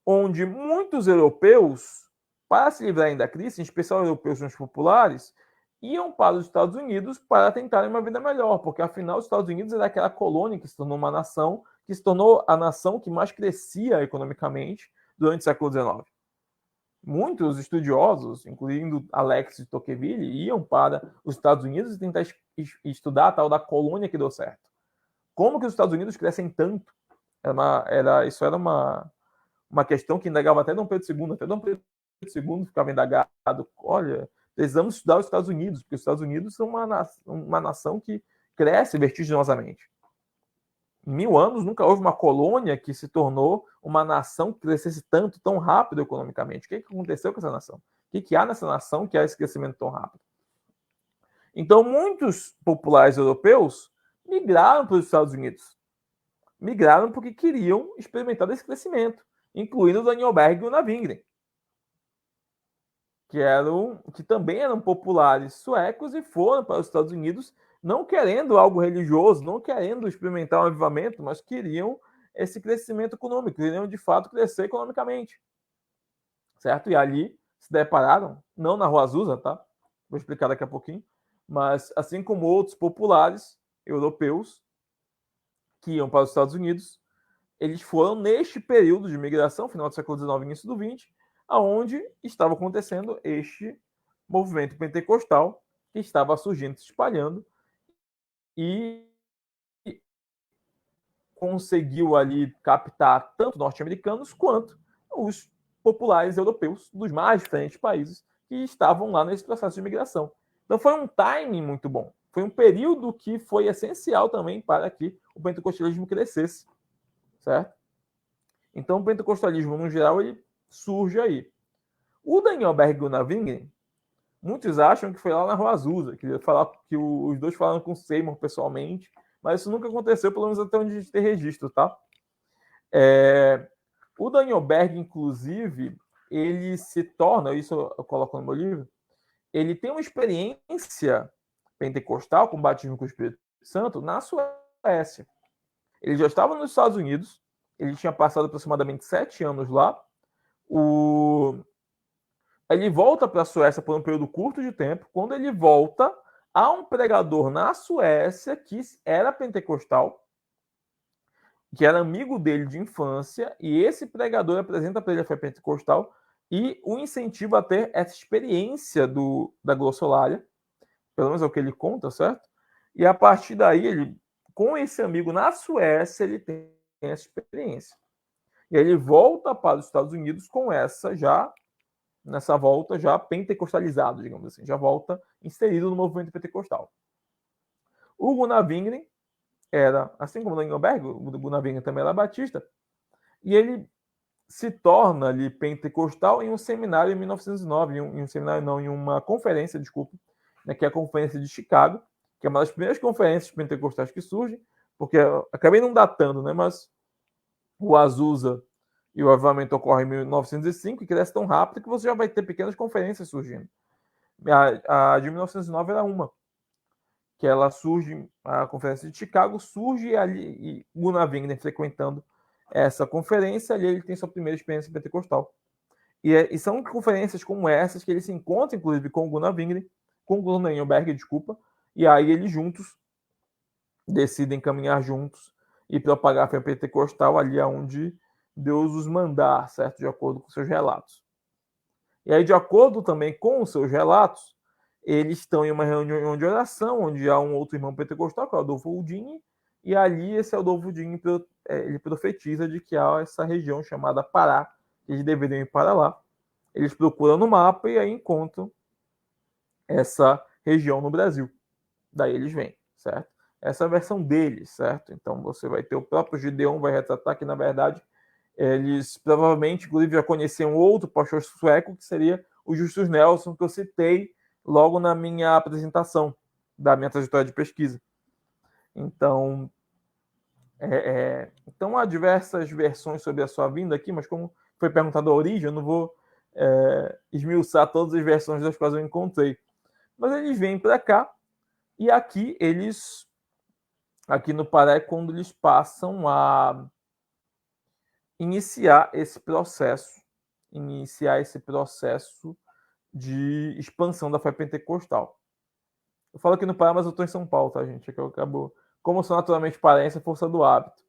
onde muitos europeus, para se livrarem da crise, em especial europeus mais populares, iam para os Estados Unidos para tentarem uma vida melhor, porque afinal os Estados Unidos era aquela colônia que se tornou uma nação, que se tornou a nação que mais crescia economicamente durante o século XIX. Muitos estudiosos, incluindo Alex de Tocqueville, iam para os Estados Unidos e tentar estudar a tal da colônia que deu certo. Como que os Estados Unidos crescem tanto? Isso era uma questão que indagava até Dom Pedro II. Até Dom Pedro II ficava indagado. Olha, precisamos estudar os Estados Unidos, porque os Estados Unidos são uma nação que cresce vertiginosamente. Em 1000 anos, nunca houve uma colônia que se tornou uma nação que crescesse tanto, tão rápido economicamente. O que aconteceu com essa nação? O que há nessa nação que há esse crescimento tão rápido? Então, muitos populares europeus migraram para os Estados Unidos. Migraram porque queriam experimentar esse crescimento, incluindo o Daniel Berg e o Navingren, que também eram populares suecos e foram para os Estados Unidos não querendo algo religioso, não querendo experimentar um avivamento, mas queriam esse crescimento econômico, queriam de fato crescer economicamente. Certo? E ali se depararam, não na Rua Azusa, tá? Vou explicar daqui a pouquinho, mas assim como outros populares europeus que iam para os Estados Unidos, eles foram neste período de migração, final do século XIX e início do XX, aonde estava acontecendo este movimento pentecostal que estava surgindo, se espalhando, e conseguiu ali captar tanto norte-americanos quanto os populares europeus dos mais diferentes países que estavam lá nesse processo de migração. Então foi um timing muito bom. Foi um período que foi essencial também para que o pentecostalismo crescesse, certo? Então o pentecostalismo, no geral, ele surge aí. O Daniel Berg e o Navingren, muitos acham que foi lá na Rua Azusa, que os dois falaram com o Seymour pessoalmente, mas isso nunca aconteceu, pelo menos até onde a gente tem registro, tá? O Daniel Berg, inclusive, ele se torna, isso eu coloco no meu livro, ele tem uma experiência pentecostal com batismo com o Espírito Santo na Suécia. Ele já estava nos Estados Unidos, ele tinha passado aproximadamente 7 anos lá, ele volta para a Suécia por um período curto de tempo. Quando ele volta, há um pregador na Suécia que era pentecostal, que era amigo dele de infância, e esse pregador apresenta para ele a fé pentecostal e o incentiva a ter essa experiência da glossolária, pelo menos é o que ele conta, certo? E a partir daí, com esse amigo na Suécia, ele tem essa experiência. E aí ele volta para os Estados Unidos com nessa volta já pentecostalizado, digamos assim, já volta inserido no movimento pentecostal. O Gunnar Wingren era, assim como o Daniel Berg, o Gunnar Wingren também era batista, e ele se torna ali pentecostal em um seminário em 1909, em uma conferência, né, que é a Conferência de Chicago, que é uma das primeiras conferências pentecostais que surgem, porque eu acabei não datando, né, mas o Azusa e o avivamento ocorre em 1905 e cresce tão rápido que você já vai ter pequenas conferências surgindo. A de 1909 era uma, que ela surge, a Conferência de Chicago surge ali, e Gunnar Wingren frequentando essa conferência, ali ele tem sua primeira experiência pentecostal. E são conferências como essas que ele se encontra, inclusive, com o Gunnar Wingren, com o Gunnar Engelberg, e aí eles juntos decidem caminhar juntos e propagar a fé pentecostal ali onde Deus os mandar, certo? De acordo com seus relatos. E aí, de acordo também com os seus relatos, eles estão em uma reunião de oração, onde há um outro irmão pentecostal, que é o Adolfo Udini, e ali esse Adolfo Udini, ele profetiza de que há essa região chamada Pará, que eles deveriam ir para lá. Eles procuram no mapa e aí encontram essa região no Brasil. Daí eles vêm, certo? Essa é a versão deles, certo? Então você vai ter o próprio Gideon, vai retratar que, na verdade, eles provavelmente, inclusive, já conheciam outro pastor sueco, que seria o Justus Nelson, que eu citei logo na minha apresentação da minha trajetória de pesquisa. Então, então há diversas versões sobre a sua vinda aqui, mas como foi perguntado a origem, eu não vou esmiuçar todas as versões das quais eu encontrei. Mas eles vêm para cá, e aqui no Pará é quando eles passam a iniciar esse processo de expansão da fé pentecostal. Eu falo aqui no Pará, mas eu estou em São Paulo, tá, gente? É que eu acabo, como eu sou naturalmente paraense, é força do hábito.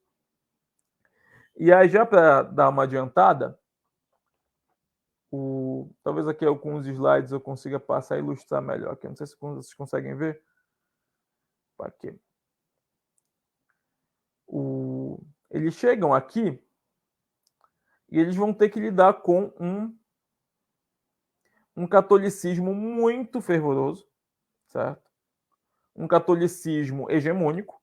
E aí, já para dar uma adiantada, Talvez aqui alguns slides eu consiga passar e ilustrar melhor. Aqui. Não sei se vocês conseguem ver. Aqui. Eles chegam aqui e eles vão ter que lidar com um catolicismo muito fervoroso, certo? Um catolicismo hegemônico.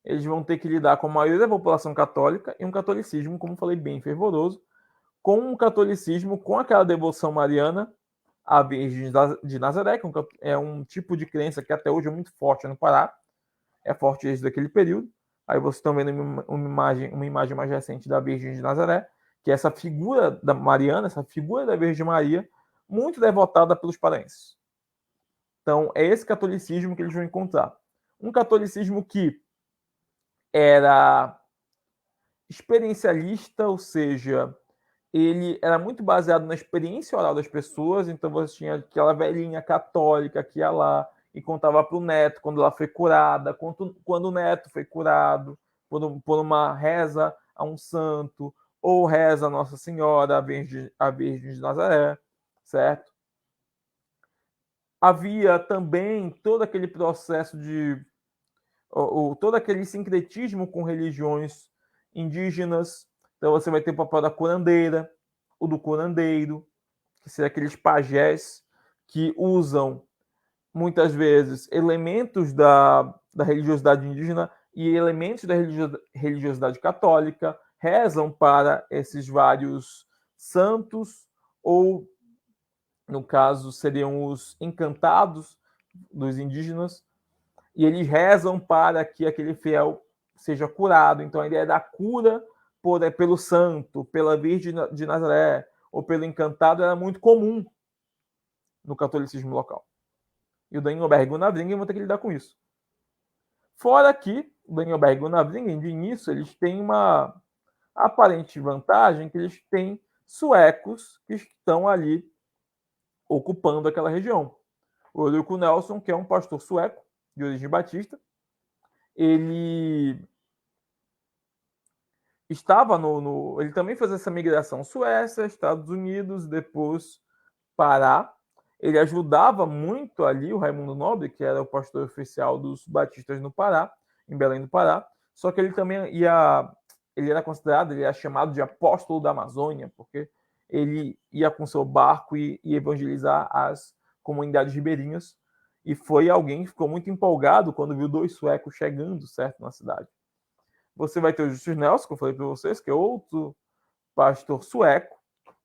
Eles vão ter que lidar com a maioria da população católica e um catolicismo, como falei, bem fervoroso, com um catolicismo com aquela devoção mariana à Virgem de Nazaré, que é um tipo de crença que até hoje é muito forte no Pará, é forte desde aquele período. Aí vocês estão vendo uma imagem mais recente da Virgem de Nazaré, que é essa figura da Mariana, essa figura da Virgem Maria, muito devotada pelos paraenses. Então, é esse catolicismo que eles vão encontrar. Um catolicismo que era experiencialista, ou seja, ele era muito baseado na experiência oral das pessoas, então você tinha aquela velhinha católica que ia lá e contava para o neto quando ela foi curada, quando o neto foi curado, por uma reza a um santo, ou reza a Nossa Senhora, a Virgem de Nazaré, certo? Havia também todo aquele processo todo aquele sincretismo com religiões indígenas. Então você vai ter o papel da curandeira, o do curandeiro, que são aqueles pajés que usam muitas vezes elementos da religiosidade indígena e elementos da religiosidade católica, rezam para esses vários santos, ou, no caso, seriam os encantados dos indígenas, e eles rezam para que aquele fiel seja curado. Então, a ideia da cura pelo santo, pela Virgem de Nazaré ou pelo encantado era muito comum no catolicismo local. E o Danielberg e o Gunavringen vão ter que lidar com isso. Fora que o Danielberg e o Gunavringen, de início, eles têm uma aparente vantagem, que eles têm suecos que estão ali ocupando aquela região. O Eurico Nelson, que é um pastor sueco, de origem batista, ele estava ele também fez essa migração Suécia, Estados Unidos, depois Pará. Ele ajudava muito ali o Raimundo Nobre, que era o pastor oficial dos batistas no Pará, em Belém do Pará. Só que ele também ele era considerado, ele era chamado de apóstolo da Amazônia, porque ele ia com seu barco e evangelizar as comunidades ribeirinhas. E foi alguém que ficou muito empolgado quando viu 2 suecos chegando, certo, na cidade. Você vai ter o Justus Nelson, que eu falei para vocês, que é outro pastor sueco,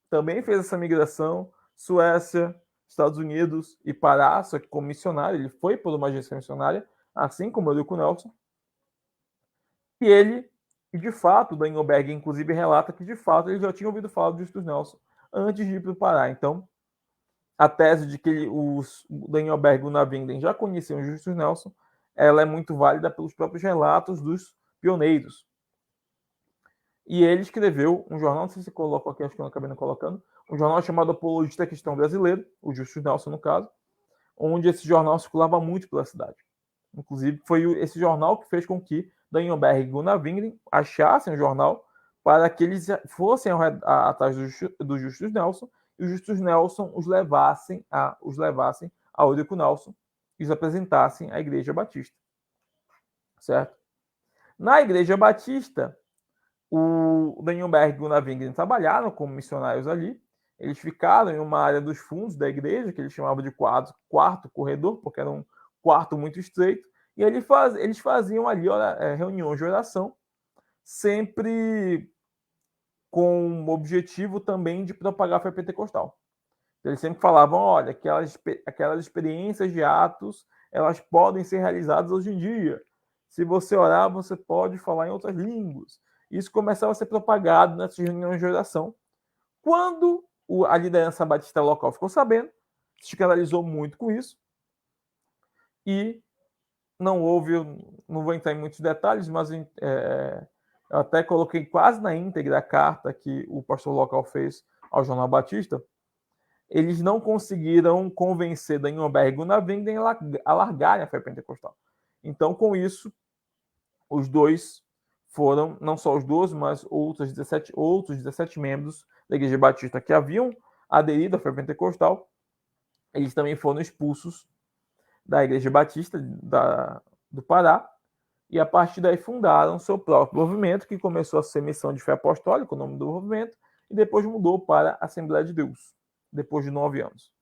também fez essa migração, Suécia, Estados Unidos e Pará, só que como missionário, ele foi por uma agência missionária, assim como o Eurico Nelson. E de fato, o Danielberg, inclusive, relata que, de fato, ele já tinha ouvido falar do Justus Nelson antes de ir para o Pará. Então, a tese de que o Danielberg e o Gunavringen já conheciam o Justus Nelson, ela é muito válida pelos próprios relatos dos pioneiros. E ele escreveu um jornal, não sei se colocou aqui, acho que eu não acabei não colocando, um jornal chamado Apologista Cristão Brasileiro, o Justus Nelson no caso, onde esse jornal circulava muito pela cidade. Inclusive, foi esse jornal que fez com que Danielberg e Gunavringen achassem o jornal para que eles fossem atrás do Justus Nelson e o Justus Nelson os levassem ao Eurico Nelson e os apresentassem à Igreja Batista. Certo? Na Igreja Batista, o Danielberg e o Gunavringen trabalharam como missionários ali. Eles ficaram em uma área dos fundos da igreja, que eles chamavam de quarto corredor, porque era um quarto muito estreito, e eles faziam ali reuniões de oração, sempre com o objetivo também de propagar a fé pentecostal. Eles sempre falavam, olha, aquelas experiências de Atos, elas podem ser realizadas hoje em dia. Se você orar, você pode falar em outras línguas. Isso começava a ser propagado nessas reuniões de oração. Quando a liderança batista local ficou sabendo, se escandalizou muito com isso, e não vou entrar em muitos detalhes, mas eu até coloquei quase na íntegra a carta que o pastor local fez ao Jornal Batista. Eles não conseguiram convencer Danielberg e Gunavringen a largarem a fé pentecostal. Então, com isso, os dois foram, não só os dois, mas outros 17 membros da Igreja Batista que haviam aderido à fé pentecostal, eles também foram expulsos da Igreja Batista do Pará, e a partir daí fundaram seu próprio movimento, que começou a ser Missão de Fé Apostólica, o nome do movimento, e depois mudou para a Assembleia de Deus, depois de 9 anos.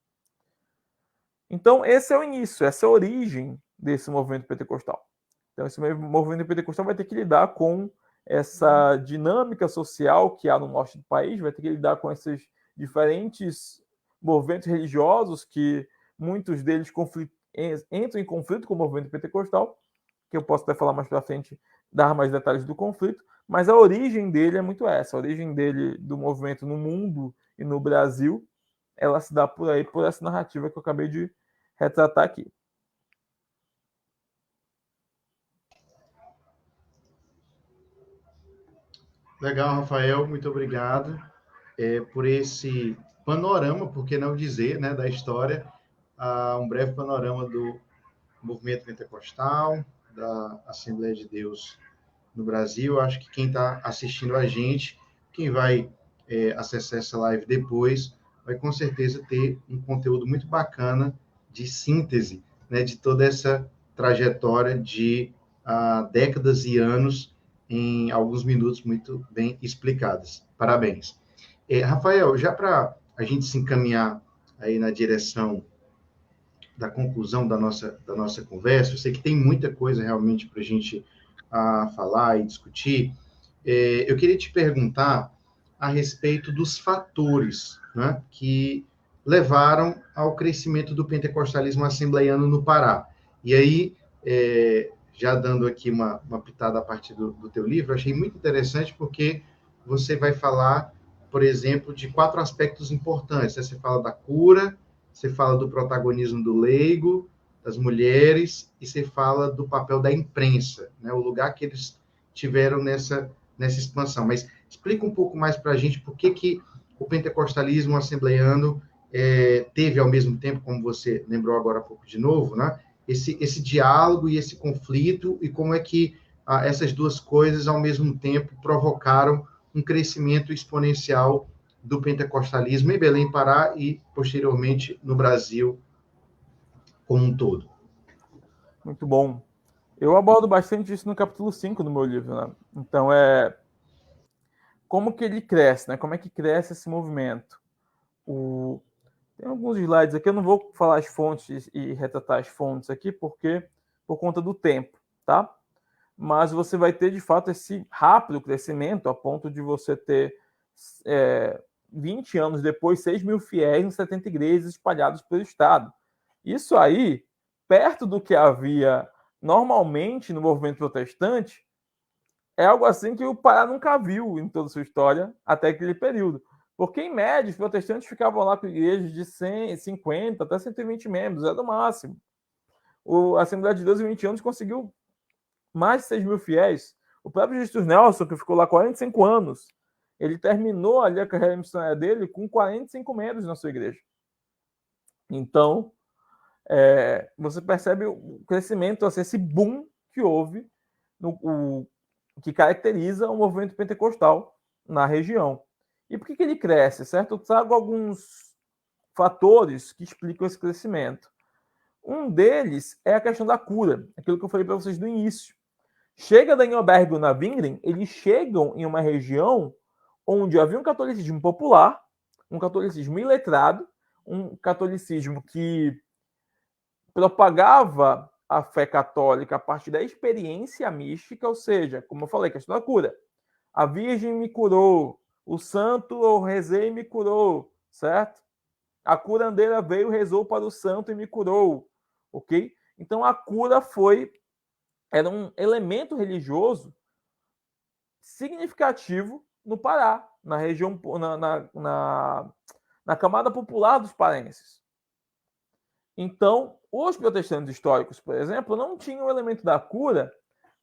Então, esse é o início, essa é a origem desse movimento pentecostal. Então, esse movimento pentecostal vai ter que lidar com essa dinâmica social que há no norte do país, vai ter que lidar com esses diferentes movimentos religiosos que muitos deles entram em conflito com o movimento pentecostal, que eu posso até falar mais para frente, dar mais detalhes do conflito, mas a origem dele é muito essa, a origem dele do movimento no mundo e no Brasil, ela se dá por aí, por essa narrativa que eu acabei de retratar aqui. Legal, Rafael, muito obrigado por esse panorama, por que não dizer, né, da história, um breve panorama do movimento pentecostal, da Assembleia de Deus no Brasil. Acho que quem está assistindo a gente, quem vai acessar essa live depois, vai com certeza ter um conteúdo muito bacana de síntese, né, de toda essa trajetória de décadas e anos em alguns minutos muito bem explicadas. Parabéns. Rafael, já para a gente se encaminhar aí na direção da conclusão da nossa conversa, eu sei que tem muita coisa realmente para a gente falar e discutir. Eu queria te perguntar a respeito dos fatores, né, que levaram ao crescimento do pentecostalismo assembleiano no Pará. E aí, já dando aqui uma pitada a partir do teu livro, achei muito interessante porque você vai falar, por exemplo, de 4 aspectos importantes. Você fala da cura, você fala do protagonismo do leigo, das mulheres, e você fala do papel da imprensa, né, o lugar que eles tiveram nessa expansão. Mas explica um pouco mais para a gente por que o pentecostalismo assembleiano teve, ao mesmo tempo, como você lembrou agora há pouco de novo, né, esse diálogo e esse conflito, e como é que essas duas coisas, ao mesmo tempo, provocaram um crescimento exponencial do pentecostalismo em Belém, Pará, e, posteriormente, no Brasil como um todo. Muito bom. Eu abordo bastante isso no capítulo 5 do meu livro, né? Então, como que ele cresce, né? Como é que cresce esse movimento? Tem alguns slides aqui, eu não vou falar as fontes e retratar as fontes aqui, porque por conta do tempo, tá? Mas você vai ter, de fato, esse rápido crescimento, a ponto de você ter 20 anos depois, 6 mil fiéis em 70 igrejas espalhados pelo estado. Isso aí, perto do que havia normalmente no movimento protestante, é algo assim que o Pará nunca viu em toda a sua história até aquele período. Porque, em média, os protestantes ficavam lá com igrejas de 150 até 120 membros, era o máximo. A Assembleia de Deus, em 20 anos, conseguiu mais de 6 mil fiéis. O próprio Justus Nelson, que ficou lá 45 anos, ele terminou ali a carreira missionária dele com 45 membros na sua igreja. Então, você percebe o crescimento, assim, esse boom que houve, que caracteriza o movimento pentecostal na região. E por que ele cresce, certo? Eu trago alguns fatores que explicam esse crescimento. Um deles é a questão da cura, aquilo que eu falei para vocês no início. Chega Danielberg e o Navingren, eles chegam em uma região onde havia um catolicismo popular, um catolicismo iletrado, um catolicismo que propagava a fé católica a partir da experiência mística, ou seja, como eu falei, questão da cura. A Virgem me curou, o santo eu rezei e me curou, certo? A curandeira veio, rezou para o santo e me curou, ok? Então a cura era um elemento religioso significativo no Pará, na região, na camada popular dos paraenses. Então, os protestantes históricos, por exemplo, não tinham o elemento da cura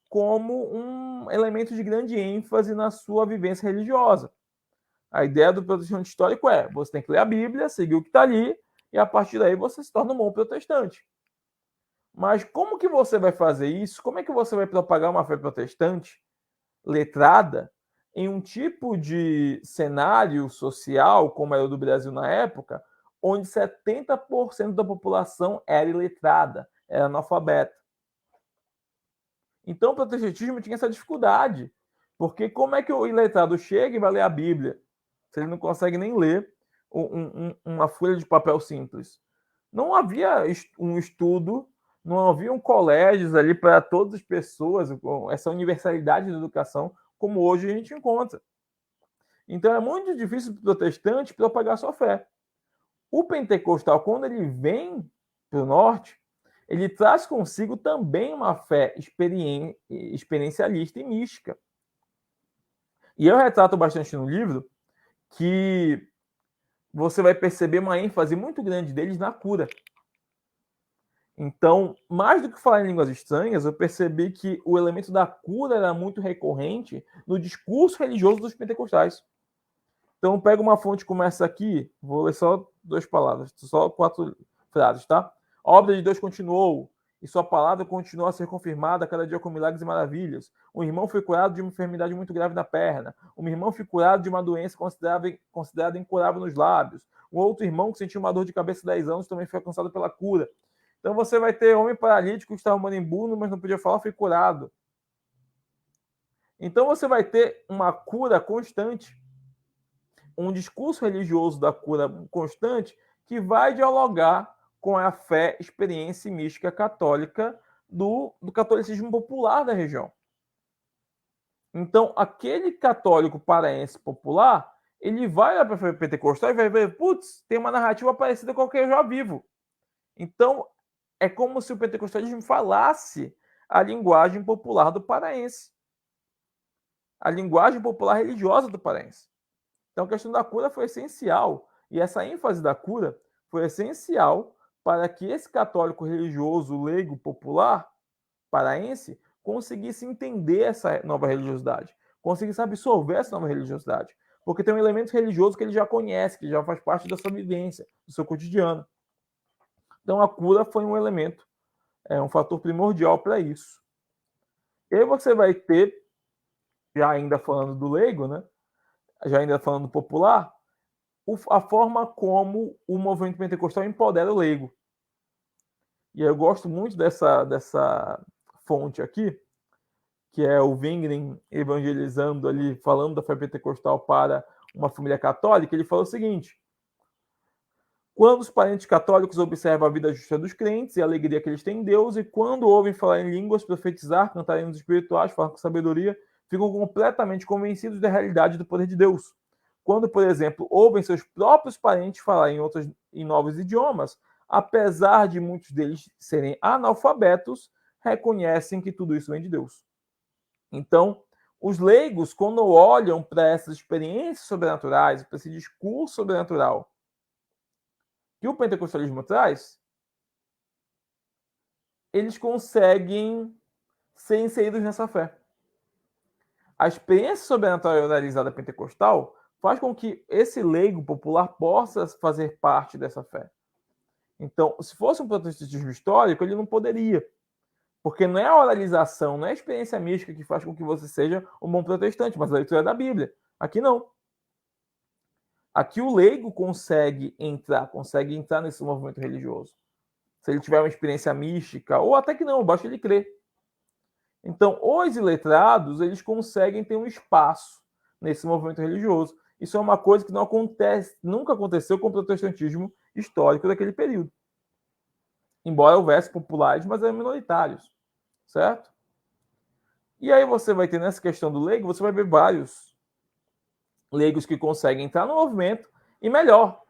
como um elemento de grande ênfase na sua vivência religiosa. A ideia do protestante histórico você tem que ler a Bíblia, seguir o que está ali, e a partir daí você se torna um bom protestante. Mas como que você vai fazer isso? Como é que você vai propagar uma fé protestante letrada em um tipo de cenário social, como era o do Brasil na época, onde 70% da população era iletrada, era analfabeta. Então, o protestantismo tinha essa dificuldade, porque como é que o iletrado chega e vai ler a Bíblia, se ele não consegue nem ler uma folha de papel simples? Não havia um estudo, não haviam colégios ali para todas as pessoas, essa universalidade da educação, como hoje a gente encontra. Então, é muito difícil para o protestante propagar sua fé. O pentecostal, quando ele vem para o norte, ele traz consigo também uma fé experiencialista e mística. E eu retrato bastante no livro que você vai perceber uma ênfase muito grande deles na cura. Então, mais do que falar em línguas estranhas, eu percebi que o elemento da cura era muito recorrente no discurso religioso dos pentecostais. Então, pega uma fonte como essa aqui, vou ler só 2 palavras, só 4 frases, tá? A obra de Deus continuou, e sua palavra continuou a ser confirmada cada dia com milagres e maravilhas. Um irmão foi curado de uma enfermidade muito grave na perna. Um irmão foi curado de uma doença considerada incurável nos lábios. Um outro irmão que sentiu uma dor de cabeça há 10 anos também foi alcançado pela cura. Então você vai ter homem paralítico que estava moribundo, mas não podia falar, foi curado. Então você vai ter uma cura constante, um discurso religioso da cura constante que vai dialogar com a fé, experiência e mística católica do catolicismo popular da região. Então, aquele católico paraense popular, ele vai para a pentecostal e vai ver, putz, tem uma narrativa parecida com a que eu já vivo. Então, é como se o pentecostalismo falasse a linguagem popular do paraense, a linguagem popular religiosa do paraense. Então, a questão da cura foi essencial, e essa ênfase da cura foi essencial para que esse católico religioso, leigo, popular, paraense, conseguisse entender essa nova religiosidade, conseguisse absorver essa nova religiosidade, porque tem um elemento religioso que ele já conhece, que já faz parte da sua vivência, do seu cotidiano. Então, a cura foi um elemento, um fator primordial para isso. E aí você vai ter, já ainda falando do leigo, né? Já ainda falando popular, a forma como o movimento pentecostal empodera o leigo. E eu gosto muito dessa fonte aqui, que é o Wingren evangelizando ali, falando da fé pentecostal para uma família católica. Ele fala o seguinte: quando os parentes católicos observam a vida justa dos crentes e a alegria que eles têm em Deus, e quando ouvem falar em línguas, profetizar, cantar hinos espirituais, falar com sabedoria, ficam completamente convencidos da realidade do poder de Deus. Quando, por exemplo, ouvem seus próprios parentes falar em novos idiomas, apesar de muitos deles serem analfabetos, reconhecem que tudo isso vem de Deus. Então, os leigos, quando olham para essas experiências sobrenaturais, para esse discurso sobrenatural que o pentecostalismo traz, eles conseguem ser inseridos nessa fé. A experiência sobrenatural realizada pentecostal faz com que esse leigo popular possa fazer parte dessa fé. Então, se fosse um protestantismo histórico, ele não poderia. Porque não é a oralização, não é a experiência mística que faz com que você seja um bom protestante, mas a leitura da Bíblia. Aqui não. Aqui o leigo consegue entrar nesse movimento religioso. Se ele tiver uma experiência mística, ou até que não, basta ele crer. Então, os iletrados, eles conseguem ter um espaço nesse movimento religioso. Isso é uma coisa que nunca aconteceu com o protestantismo histórico daquele período. Embora houvesse populares, mas eram minoritários, certo? E aí você vai ter nessa questão do leigo, você vai ver vários leigos que conseguem entrar no movimento e, melhor,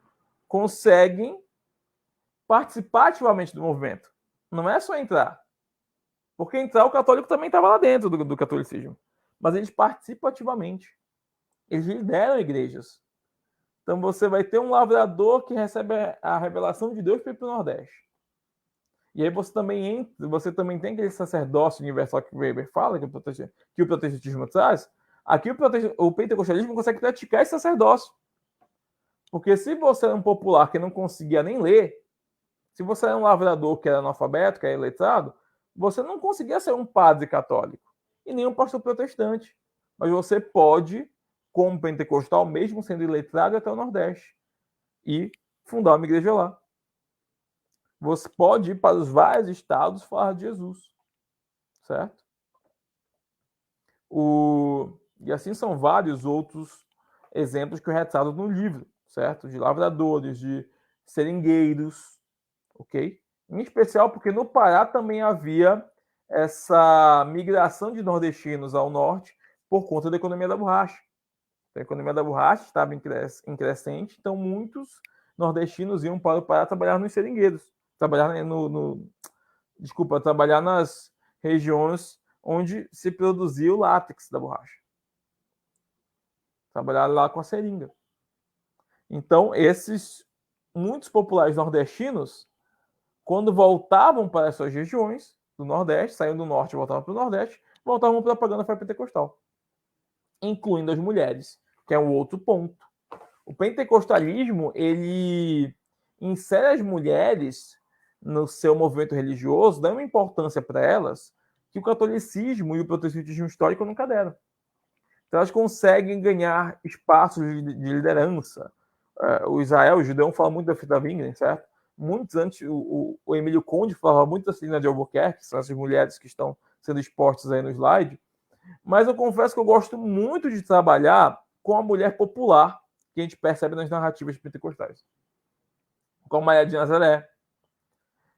conseguem participar ativamente do movimento. Não é só entrar. Porque entrar, o católico também estava lá dentro do catolicismo. Mas eles participam ativamente. Eles lideram igrejas. Então você vai ter um lavrador que recebe a revelação de Deus para ir para o Nordeste. E aí você também tem aquele sacerdócio universal que o Weber fala, que o protestantismo traz. Aqui o pentecostalismo consegue praticar esse sacerdócio. Porque se você é um popular que não conseguia nem ler, se você é um lavrador que era analfabeto, que era iletrado, você não conseguia ser um padre católico e nem um pastor protestante. Mas você pode, como pentecostal, mesmo sendo iletrado, ir até o Nordeste e fundar uma igreja lá. Você pode ir para os vários estados falar de Jesus, certo? E assim são vários outros exemplos que eu retrato no livro, certo? De lavradores, de seringueiros, ok? Em especial porque no Pará também havia essa migração de nordestinos ao norte por conta da economia da borracha. A economia da borracha estava em crescente, então muitos nordestinos iam para o Pará trabalhar nos seringueiros, trabalhar trabalhar nas regiões onde se produzia o látex da borracha. Trabalhar lá com a seringa. Então, esses muitos populares nordestinos, quando voltavam para as suas regiões do Nordeste, saíam do Norte e voltavam para o Nordeste, voltavam para a propaganda fé pentecostal, incluindo as mulheres, que é um outro ponto. O pentecostalismo, ele insere as mulheres no seu movimento religioso, dando importância para elas que o catolicismo e o protestantismo histórico nunca deram. Então, elas conseguem ganhar espaços de liderança. O Israel, o Judeu, fala muito da Fita Wingren, certo? Muitos antes, o Emílio Conde falava muito da Celina de Albuquerque, que são essas mulheres que estão sendo expostas aí no slide. Mas eu confesso que eu gosto muito de trabalhar com a mulher popular, que a gente percebe nas narrativas pentecostais. Com a Maria de Nazaré,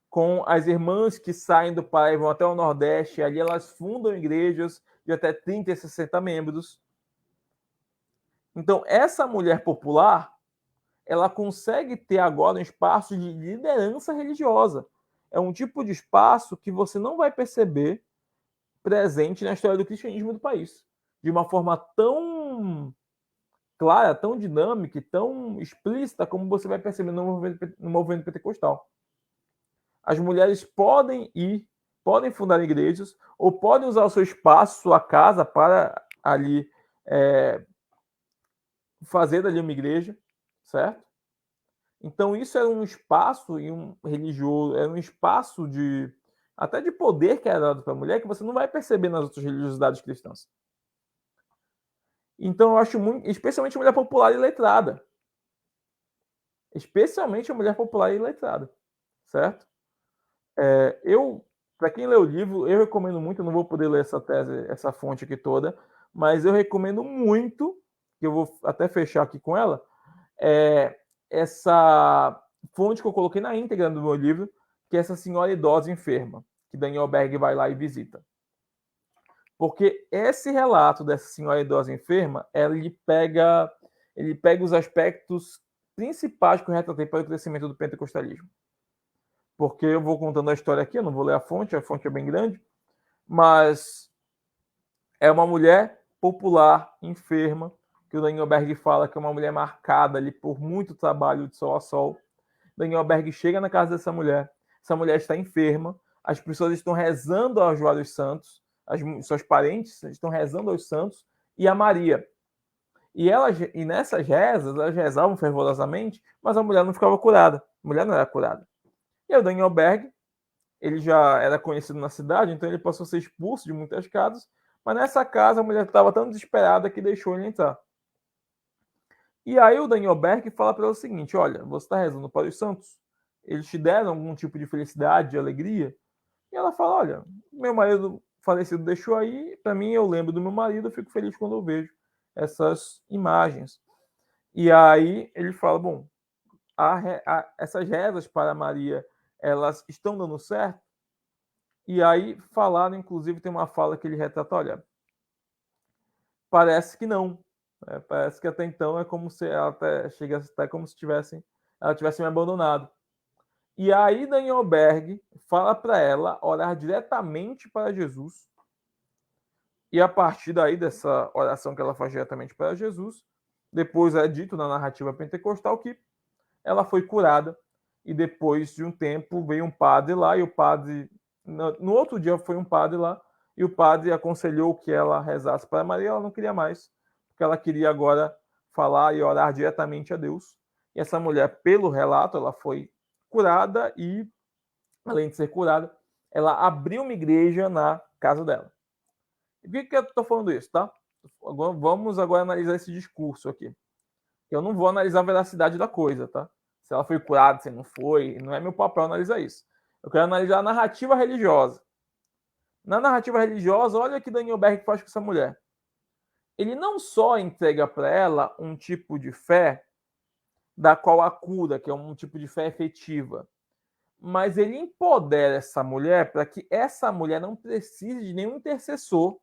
com as irmãs que saem do Pará e vão até o Nordeste, e ali elas fundam igrejas de até 30 e 60 membros. Então, essa mulher popular, ela consegue ter agora um espaço de liderança religiosa. É um tipo de espaço que você não vai perceber presente na história do cristianismo do país. De uma forma tão clara, tão dinâmica e tão explícita como você vai perceber no movimento pentecostal. As mulheres podem fundar igrejas, ou podem usar o seu espaço, sua casa, para ali fazer dali uma igreja, certo? Então isso era um espaço religioso, era um espaço até de poder que era dado para a mulher, que você não vai perceber nas outras religiosidades cristãs. Então eu acho muito, especialmente a mulher popular e letrada. Especialmente a mulher popular e letrada, certo? Para quem lê o livro, eu recomendo muito, eu não vou poder ler essa tese, essa fonte aqui toda, mas eu recomendo muito, que eu vou até fechar aqui com ela, essa fonte que eu coloquei na íntegra do meu livro, que é essa senhora idosa enferma, que Daniel Berg vai lá e visita. Porque esse relato dessa senhora idosa enferma, ele pega os aspectos principais que eu retratei para o crescimento do pentecostalismo. Porque eu vou contando a história aqui, eu não vou ler a fonte é bem grande, mas é uma mulher popular, enferma, que o Daniel Berg fala que é uma mulher marcada ali por muito trabalho de sol a sol. Daniel Berg chega na casa dessa mulher, essa mulher está enferma, as pessoas estão rezando aos vários santos, seus parentes estão rezando aos santos e a Maria. E nessas rezas, elas rezavam fervorosamente, mas a mulher não ficava curada. A mulher não era curada. E o Daniel Berg, ele já era conhecido na cidade, então ele passou a ser expulso de muitas casas, mas nessa casa a mulher estava tão desesperada que deixou ele entrar. E aí o Daniel Berg fala para ela o seguinte: olha, você está rezando para os santos, eles te deram algum tipo de felicidade, de alegria? E ela fala: olha, meu marido falecido deixou aí, para mim eu lembro do meu marido, eu fico feliz quando eu vejo essas imagens. E aí ele fala: bom, essas rezas para Maria, elas estão dando certo? E aí falaram, inclusive tem uma fala que ele retrata: olha, parece que não. Parece que até então é como se ela chega até como se ela tivesse me abandonado. E aí Daniel Berg fala para ela orar diretamente para Jesus. E a partir daí dessa oração que ela faz diretamente para Jesus, depois é dito na narrativa pentecostal que ela foi curada. E depois de um tempo veio um padre lá, e o padre, no outro dia foi um padre lá, e o padre aconselhou que ela rezasse para Maria. Ela não queria mais, porque ela queria agora falar e orar diretamente a Deus. E essa mulher, pelo relato, ela foi curada e, além de ser curada, ela abriu uma igreja na casa dela. E por que eu estou falando isso, tá? Vamos agora analisar esse discurso aqui. Eu não vou analisar a veracidade da coisa, tá? Se ela foi curada, se não foi, não é meu papel analisar isso. Eu quero analisar a narrativa religiosa. Na narrativa religiosa, olha o que Daniel Berg faz com essa mulher. Ele não só entrega para ela um tipo de fé da qual a cura, que é um tipo de fé efetiva, mas ele empodera essa mulher para que essa mulher não precise de nenhum intercessor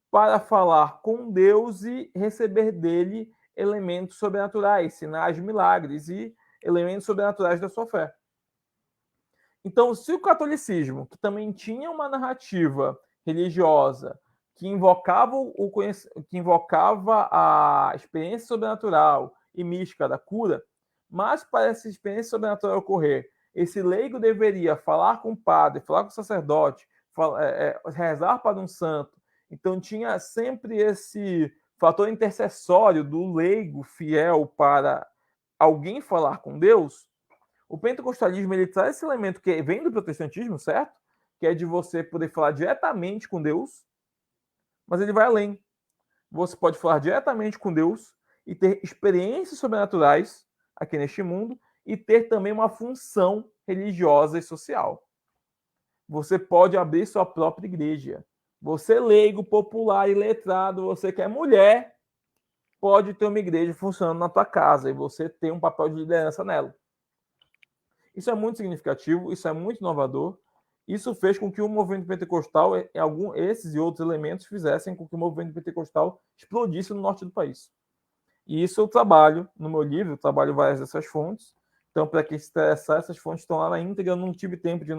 para falar com Deus e receber dele elementos sobrenaturais, sinais, milagres e elementos sobrenaturais da sua fé. Então, se o catolicismo, que também tinha uma narrativa religiosa que invocava a experiência sobrenatural e mística da cura, mas para essa experiência sobrenatural ocorrer, esse leigo deveria falar com o padre, falar com o sacerdote, rezar para um santo. Então tinha sempre esse fator intercessório do leigo fiel para alguém falar com Deus. O pentecostalismo ele traz esse elemento que vem do protestantismo, certo? Que é de você poder falar diretamente com Deus, mas ele vai além. Você pode falar diretamente com Deus e ter experiências sobrenaturais aqui neste mundo e ter também uma função religiosa e social. Você pode abrir sua própria igreja. Você leigo, popular e letrado, você que é mulher, pode ter uma igreja funcionando na tua casa e você ter um papel de liderança nela. Isso é muito significativo, isso é muito inovador. Isso fez com que o movimento pentecostal, esses e outros elementos, fizessem com que o movimento pentecostal explodisse no norte do país. E isso eu trabalho no meu livro, eu trabalho várias dessas fontes. Então, para quem se interessar, essas fontes estão lá na íntegra. Eu não tive tempo de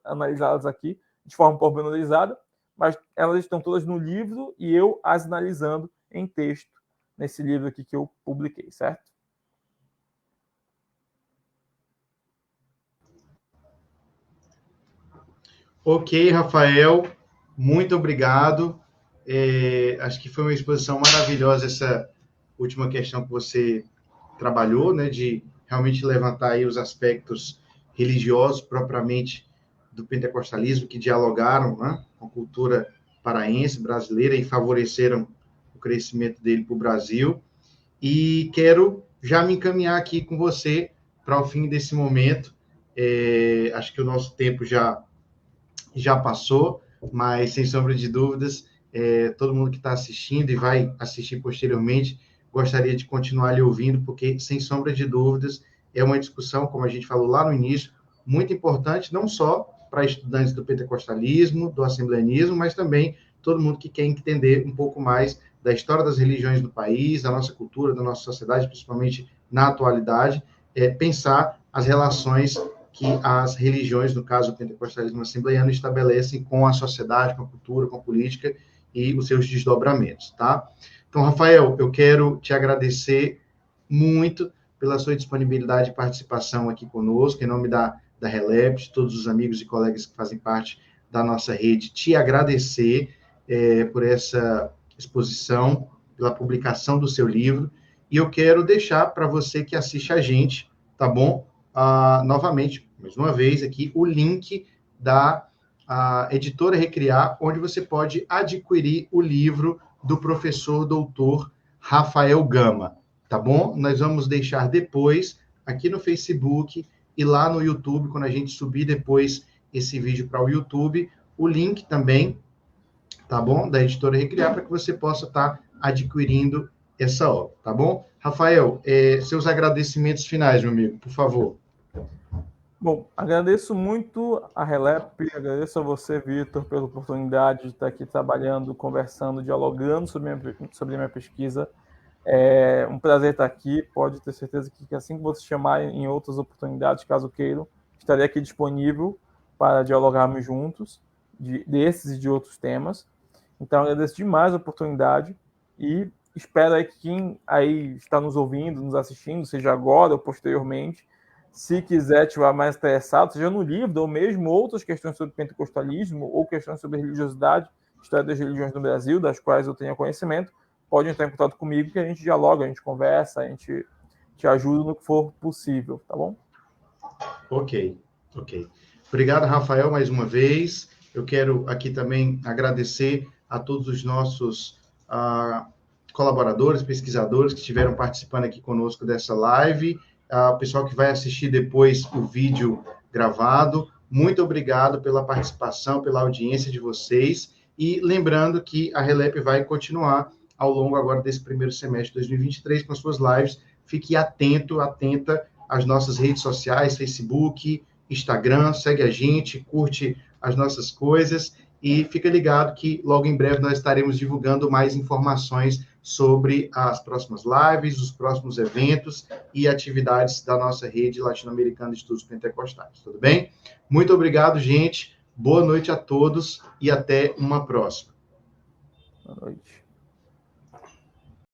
analisá-las aqui de forma pormenorizada, mas elas estão todas no livro e eu as analisando em texto nesse livro aqui que eu publiquei, certo? Ok, Rafael, muito obrigado. Acho que foi uma exposição maravilhosa essa última questão que você trabalhou, né, de realmente levantar aí os aspectos religiosos propriamente do pentecostalismo que dialogaram, né, com a cultura paraense, brasileira e favoreceram o crescimento dele para o Brasil. E quero já me encaminhar aqui com você para o fim desse momento. Acho que o nosso tempo já passou, mas sem sombra de dúvidas, todo mundo que está assistindo e vai assistir posteriormente, gostaria de continuar lhe ouvindo, porque, sem sombra de dúvidas, é uma discussão, como a gente falou lá no início, muito importante, não só para estudantes do pentecostalismo, do assembleanismo, mas também todo mundo que quer entender um pouco mais da história das religiões do país, da nossa cultura, da nossa sociedade, principalmente na atualidade, pensar as relações que as religiões, no caso o pentecostalismo assembleiano, estabelecem com a sociedade, com a cultura, com a política e os seus desdobramentos, tá? Então, Rafael, eu quero te agradecer muito pela sua disponibilidade e participação aqui conosco, em nome da Relep, de todos os amigos e colegas que fazem parte da nossa rede, te agradecer por essa exposição, pela publicação do seu livro, e eu quero deixar para você que assiste a gente, tá bom? Novamente, mais uma vez aqui, o link da Editora Recriar, onde você pode adquirir o livro do professor doutor Rafael Gama, tá bom? Nós vamos deixar depois aqui no Facebook e lá no YouTube, quando a gente subir depois esse vídeo para o YouTube, o link também, tá bom? Da Editora Recriar, para que você possa estar adquirindo essa obra, tá bom? Rafael, seus agradecimentos finais, meu amigo, por favor. Bom, agradeço muito a Relep, agradeço a você, Vitor, pela oportunidade de estar aqui trabalhando, conversando, dialogando sobre a minha pesquisa. É um prazer estar aqui, pode ter certeza que assim que você chamar em outras oportunidades, caso queiram, estarei aqui disponível para dialogarmos juntos desses e de outros temas. Então, agradeço demais a oportunidade e espero aí que quem aí está nos ouvindo, nos assistindo, seja agora ou posteriormente, se quiser, estiver mais interessado, seja no livro ou mesmo outras questões sobre pentecostalismo ou questões sobre religiosidade, história das religiões no Brasil, das quais eu tenho conhecimento, pode entrar em contato comigo que a gente dialoga, a gente conversa, a gente te ajuda no que for possível, tá bom? Ok. Obrigado, Rafael, mais uma vez. Eu quero aqui também agradecer a todos os nossos colaboradores, pesquisadores que estiveram participando aqui conosco dessa live, o pessoal que vai assistir depois o vídeo gravado. Muito obrigado pela participação, pela audiência de vocês. E lembrando que a RELEP vai continuar ao longo agora desse primeiro semestre de 2023 com as suas lives. Fique atenta às nossas redes sociais, Facebook, Instagram, segue a gente, curte as nossas coisas e fica ligado que logo em breve nós estaremos divulgando mais informações sobre as próximas lives, os próximos eventos e atividades da nossa rede latino-americana de estudos pentecostais. Tudo bem? Muito obrigado, gente. Boa noite a todos e até uma próxima. Boa noite.